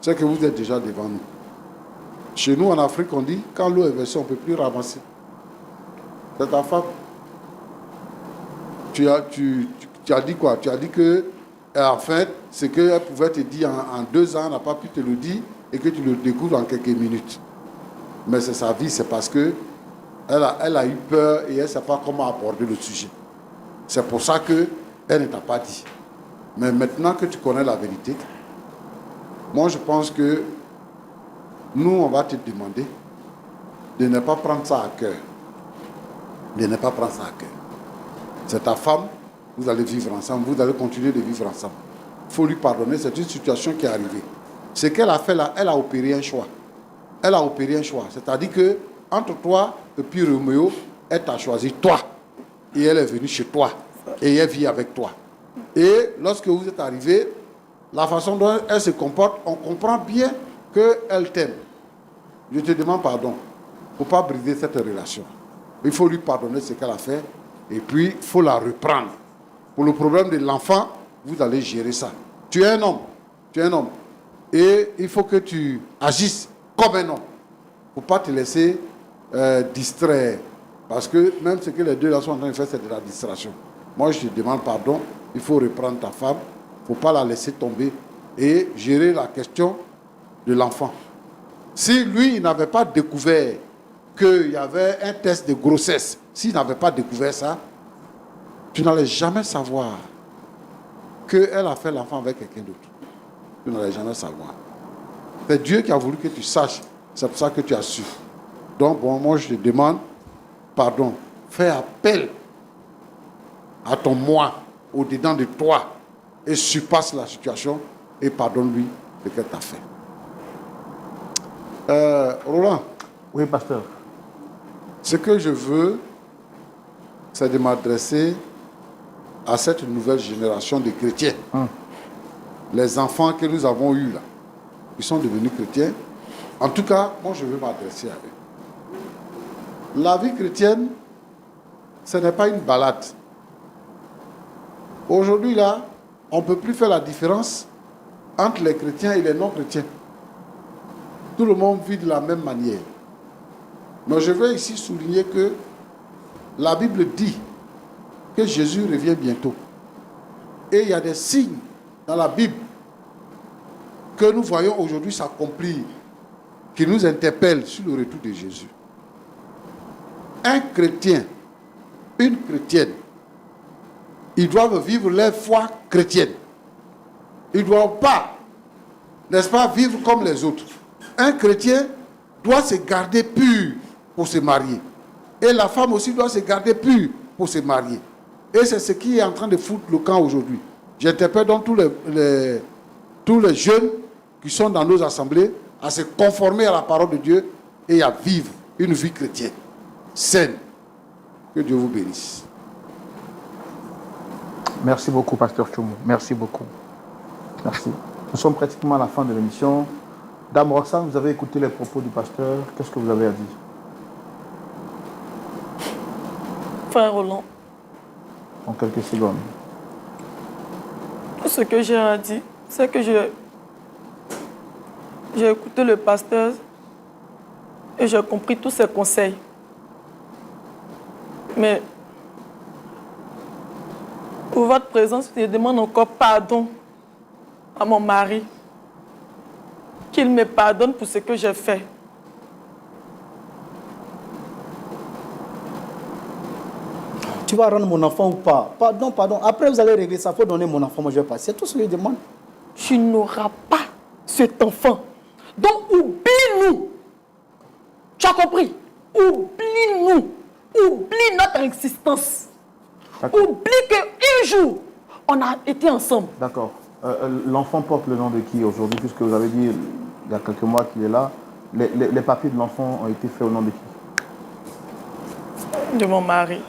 c'est que vous êtes déjà devant nous. Chez nous, en Afrique, on dit, quand l'eau est versée, on ne peut plus ramasser. C'est ta femme. Tu as dit quoi? Tu as dit que, en fait, ce qu'elle pouvait te dire en 2 ans, elle n'a pas pu te le dire et que tu le découvres en quelques minutes. Mais c'est sa vie, c'est parce que elle a eu peur et elle ne sait pas comment aborder le sujet. C'est pour ça qu'elle ne t'a pas dit. Mais maintenant que tu connais la vérité, moi je pense que nous, on va te demander de ne pas prendre ça à cœur. De ne pas prendre ça à cœur. C'est ta femme, vous allez vivre ensemble, vous allez continuer de vivre ensemble. Il faut lui pardonner, c'est une situation qui est arrivée. Ce qu'elle a fait là, elle a opéré un choix. Elle a opéré un choix. C'est-à-dire que entre toi et puis Roméo, elle t'a choisi toi. Et elle est venue chez toi. Et elle vit avec toi. Et lorsque vous êtes arrivés, la façon dont elle se comporte, on comprend bien qu'elle t'aime. Je te demande pardon pour ne pas briser cette relation. Il faut lui pardonner ce qu'elle a fait. Et puis, il faut la reprendre. Pour le problème de l'enfant, vous allez gérer ça. Tu es un homme. Tu es un homme. Et il faut que tu agisses comme un homme. Il ne faut pas te laisser distraire. Parce que même ce que les deux là sont en train de faire, c'est de la distraction. Moi, je te demande pardon. Il faut reprendre ta femme. Il ne faut pas la laisser tomber. Et gérer la question de l'enfant. Si lui, il n'avait pas découvert qu'il y avait un test de grossesse, s'il n'avait pas découvert ça, tu n'allais jamais savoir qu'elle a fait l'enfant avec quelqu'un d'autre. Tu n'allais jamais savoir. C'est Dieu qui a voulu que tu saches. C'est pour ça que tu as su. Donc, bon, moi, je te demande pardon. Fais appel à ton moi, au-dedans de toi, et surpasse la situation et pardonne-lui ce qu'elle t'a fait. Roland. Oui, pasteur. Ce que je veux, c'est de m'adresser à cette nouvelle génération de chrétiens. Les enfants que nous avons eus là, ils sont devenus chrétiens. En tout cas, moi je veux m'adresser à eux. La vie chrétienne, ce n'est pas une balade. Aujourd'hui là, on ne peut plus faire la différence entre les chrétiens et les non-chrétiens. Tout le monde vit de la même manière. Mais je veux ici souligner que la Bible dit que Jésus revient bientôt. Et il y a des signes dans la Bible que nous voyons aujourd'hui s'accomplir, qui nous interpellent sur le retour de Jésus. Un chrétien, une chrétienne, ils doivent vivre leur foi chrétienne. Ils ne doivent pas, n'est-ce pas, vivre comme les autres. Un chrétien doit se garder pur pour se marier. Et la femme aussi doit se garder pure pour se marier. Et c'est ce qui est en train de foutre le camp aujourd'hui. J'interpelle donc tous les jeunes qui sont dans nos assemblées à se conformer à la parole de Dieu et à vivre une vie chrétienne saine. Que Dieu vous bénisse. Merci beaucoup, pasteur Tchoumou. Merci beaucoup. Merci. Nous sommes pratiquement à la fin de l'émission. Dame Roxane, vous avez écouté les propos du pasteur. Qu'est-ce que vous avez à dire? Frère Roland, En quelques secondes. tout ce que j'ai à dire, c'est que j'ai écouté le pasteur et j'ai compris tous ses conseils. Mais pour votre présence, je demande encore pardon à mon mari. Qu'il me pardonne pour ce que j'ai fait. Tu vas rendre mon enfant ou pas? Pardon, pardon. Après, vous allez régler ça. Il faut donner mon enfant. Moi, je vais passer. C'est tout ce que je demande. Tu n'auras pas cet enfant. Donc, oublie-nous. Tu as compris? Oublie-nous. Oublie notre existence. Oublie qu'un jour, on a été ensemble. D'accord. L'enfant porte le nom de qui aujourd'hui, puisque vous avez dit il y a quelques mois qu'il est là. Les papiers de l'enfant ont été faits au nom de qui? De mon mari.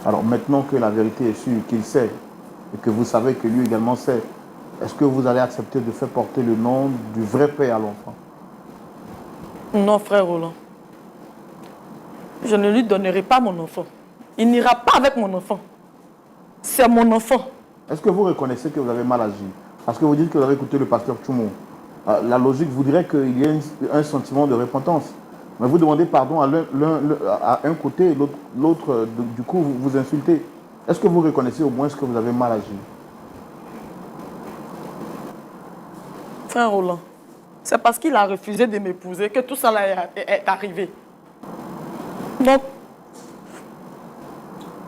Alors maintenant que la vérité est sûre, qu'il sait, et que vous savez que lui également sait, est-ce que vous allez accepter de faire porter le nom du vrai père à l'enfant? Non, frère Roland. Je ne lui donnerai pas mon enfant. Il n'ira pas avec mon enfant. C'est mon enfant. Est-ce que vous reconnaissez que vous avez mal agi? Parce que vous dites que vous avez écouté le pasteur Tchoumou. La logique voudrait qu'il y ait un sentiment de repentance. Mais vous demandez pardon à un côté et l'autre, du coup, vous insultez. Est-ce que vous reconnaissez au moins ce que vous avez mal agi? Frère Roland, c'est parce qu'il a refusé de m'épouser que tout ça est arrivé. Donc...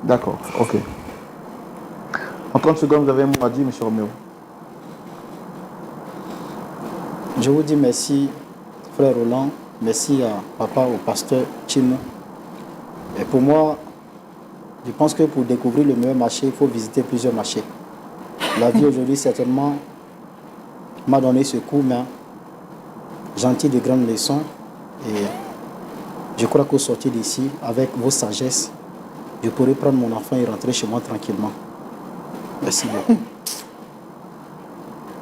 D'accord, ok. En 30 secondes, vous avez un mot à dire, M. Roméo. Je vous dis merci, frère Roland. Merci à papa, au pasteur Tchimou. Et pour moi, je pense que pour découvrir le meilleur marché, il faut visiter plusieurs marchés. La vie aujourd'hui, certainement, m'a donné ce coup, mais j'en tire de grandes leçons. Et je crois qu'au sortir d'ici, avec vos sagesses, je pourrai prendre mon enfant et rentrer chez moi tranquillement. Merci beaucoup.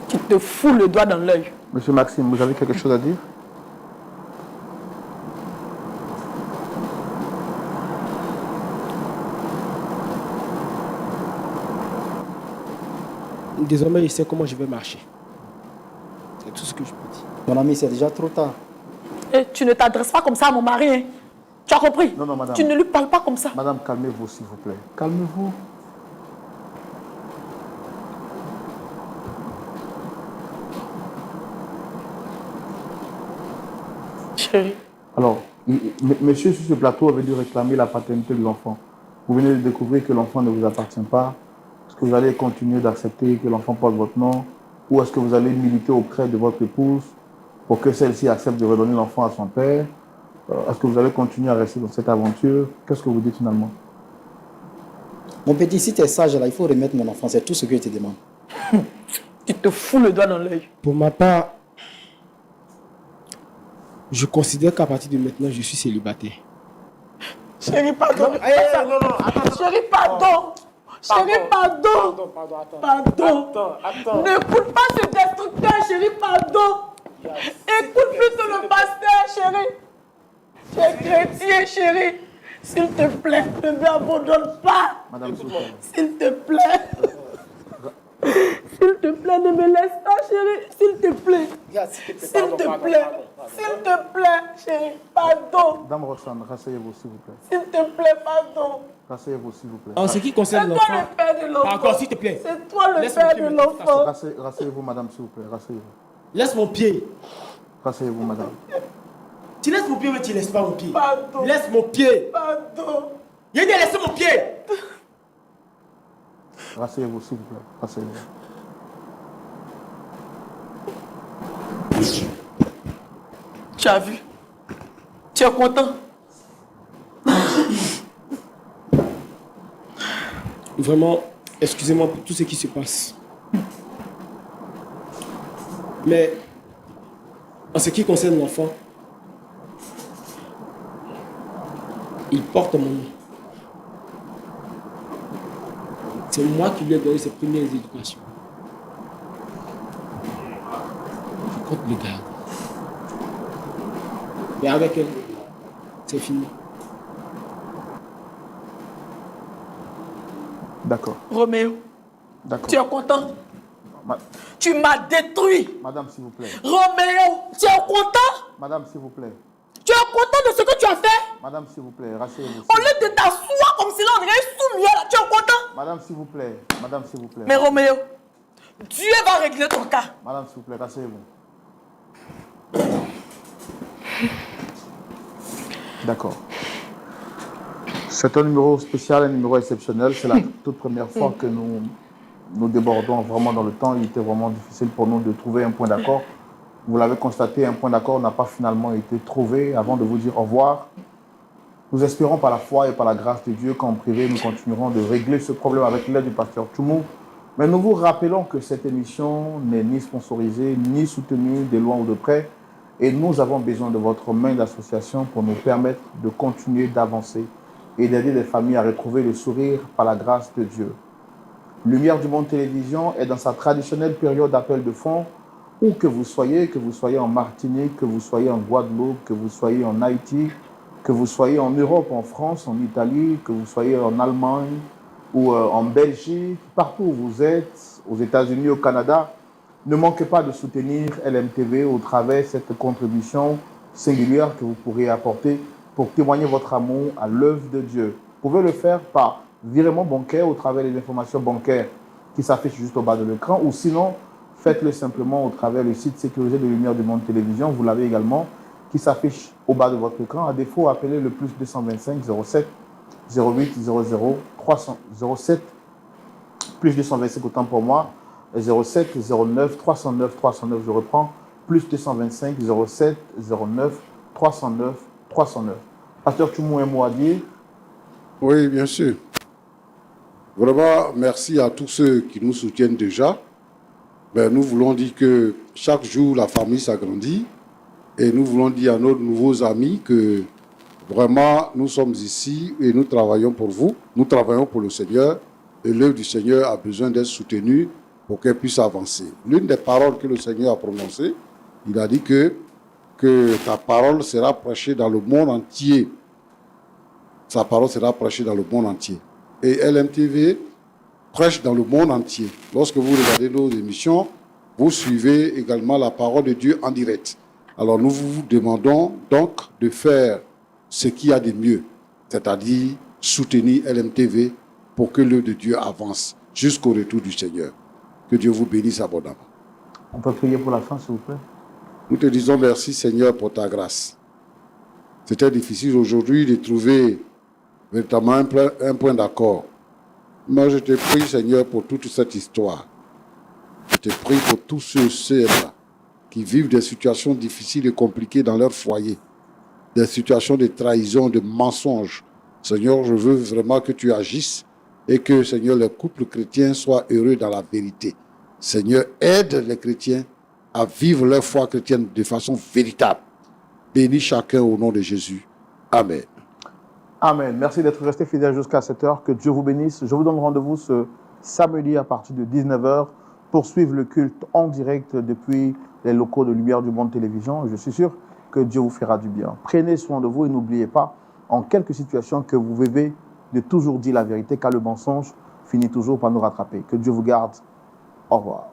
Tu te fous le doigt dans l'œil. Monsieur Maxime, vous avez quelque chose à dire? désormais, je sais comment je vais marcher. C'est tout ce que je peux dire. Mon ami, c'est déjà trop tard. Et tu ne t'adresses pas comme ça à mon mari. Hein. Tu as compris? Non, madame. Tu ne lui parles pas comme ça. Madame, calmez-vous, s'il vous plaît. Calmez-vous. Chérie. Alors, monsieur sur ce plateau avait dû réclamer la paternité de l'enfant. Vous venez de découvrir que l'enfant ne vous appartient pas. Est-ce que vous allez continuer d'accepter que l'enfant porte votre nom? Ou est-ce que vous allez militer auprès de votre épouse pour que celle-ci accepte de redonner l'enfant à son père? Est-ce que vous allez continuer à rester dans cette aventure? Qu'est-ce que vous dites finalement? Mon petit, si tu es sage, là, il faut remettre mon enfant. C'est tout ce que je te demande. Tu te fous le doigt dans l'œil. Pour ma part, je considère qu'à partir de maintenant, je suis célibataire. Chérie, pardon. Chérie, pardon. Chérie, pardon. Attends. N'écoute pas ce destructeur, chérie, pardon. Écoute plutôt le pasteur, chérie. Tu es chrétien, chérie. S'il te plaît, ne m'abandonne pas. Madame, s'il vous plaît. S'il te plaît. S'il te plaît, ne me laisse pas, chérie. S'il te plaît. S'il te plaît. S'il te plaît, chérie. Pardon. Dame Roxane, rasseyez-vous, s'il vous plaît. S'il te plaît, pardon. Rasseyez-vous, s'il vous plaît. En ce qui C'est concerne toi l'enfant, le père de l'enfant. encore s'il te plaît. C'est toi le Laisse-moi père finir de ma l'enfant. Rasseyez-vous, madame, s'il vous plaît. Rasseyez-vous. Laisse mon pied. Rasseyez-vous, madame. Tu laisses mon pied ou tu laisses pas mon pied? Pardon. Laisse mon pied. Pardon. Il a dit laisse mon pied. Rasseyez-vous, s'il vous plaît. Rasseyez-vous. Tu as vu? Tu es content? Vraiment, excusez-moi pour tout ce qui se passe. Mais en ce qui concerne l'enfant, il porte mon nom. C'est moi qui lui ai donné ses premières éducations. Je compte le garder. Mais avec elle, c'est fini. D'accord. Roméo, D'accord. tu es content? Ma- Tu m'as détruit. Madame, s'il vous plaît. Roméo, tu es content? Madame, s'il vous plaît. Tu es content de ce que tu as fait? Madame, s'il vous plaît. Rasseyez-vous. Au lieu de t'asseoir comme si là on dirait soumis là, tu es content? Madame, s'il vous plaît. Madame, s'il vous plaît. Mais Roméo, Dieu va régler ton cas. Madame, s'il vous plaît, rasseyez-vous. D'accord. C'est un numéro spécial, un numéro exceptionnel. C'est la toute première fois que nous débordons vraiment dans le temps. Il était vraiment difficile pour nous de trouver un point d'accord. Vous l'avez constaté, un point d'accord n'a pas finalement été trouvé. Avant de vous dire au revoir, nous espérons par la foi et par la grâce de Dieu qu'en privé, nous continuerons de régler ce problème avec l'aide du pasteur Tchoumou. Mais nous vous rappelons que cette émission n'est ni sponsorisée, ni soutenue de loin ou de près. Et nous avons besoin de votre main d'association pour nous permettre de continuer d'avancer et d'aider les familles à retrouver le sourire par la grâce de Dieu. Lumière du Monde Télévision est dans sa traditionnelle période d'appel de fonds, où que vous soyez en Martinique, que vous soyez en Guadeloupe, que vous soyez en Haïti, que vous soyez en Europe, en France, en Italie, que vous soyez en Allemagne ou en Belgique, partout où vous êtes, aux États-Unis, au Canada, ne manquez pas de soutenir LMTV au travers de cette contribution singulière que vous pourrez apporter pour témoigner votre amour à l'œuvre de Dieu. Vous pouvez le faire par virement bancaire au travers des informations bancaires qui s'affichent juste au bas de l'écran, ou sinon, faites-le simplement au travers du site sécurisé de Lumière du Monde Télévision. Vous l'avez également, qui s'affiche au bas de votre écran. À défaut, appelez le plus 225 07 08 00 300 07 plus 225 autant pour moi 07 09 309 309. Je reprends, plus 225 07 09 309 309. Pasteur Tchoumou, un mot à dire? Oui, bien sûr. Vraiment, merci à tous ceux qui nous soutiennent déjà. Ben, nous voulons dire que chaque jour, la famille s'agrandit. Et nous voulons dire à nos nouveaux amis que vraiment, nous sommes ici et nous travaillons pour vous. Nous travaillons pour le Seigneur. Et l'œuvre du Seigneur a besoin d'être soutenue pour qu'elle puisse avancer. L'une des paroles que le Seigneur a prononcées, il a dit que ta parole sera prêchée dans le monde entier. Sa parole sera prêchée dans le monde entier. Et LMTV prêche dans le monde entier. Lorsque vous regardez nos émissions, vous suivez également la parole de Dieu en direct. Alors nous vous demandons donc de faire ce qu'il y a de mieux, c'est-à-dire soutenir LMTV pour que l'œuvre de Dieu avance jusqu'au retour du Seigneur. Que Dieu vous bénisse abondamment. On peut prier pour la fin, s'il vous plaît. Nous te disons merci Seigneur pour ta grâce. C'était difficile aujourd'hui de trouver véritablement un point d'accord. Mais je te prie Seigneur pour toute cette histoire. Je te prie pour tous ceux-là qui vivent des situations difficiles et compliquées dans leur foyer, des situations de trahison, de mensonges. Seigneur, je veux vraiment que tu agisses et que, Seigneur, les couples chrétiens soient heureux dans la vérité. Seigneur, aide les chrétiens à vivre leur foi chrétienne de façon véritable. Bénis chacun au nom de Jésus. Amen. Amen. Merci d'être resté fidèle jusqu'à cette heure. Que Dieu vous bénisse. Je vous donne rendez-vous ce samedi à partir de 19h pour suivre le culte en direct depuis les locaux de Lumière du Monde Télévision. Je suis sûr que Dieu vous fera du bien. Prenez soin de vous et n'oubliez pas, en quelques situations que vous vivez, de toujours dire la vérité, car le mensonge finit toujours par nous rattraper. Que Dieu vous garde. Au revoir.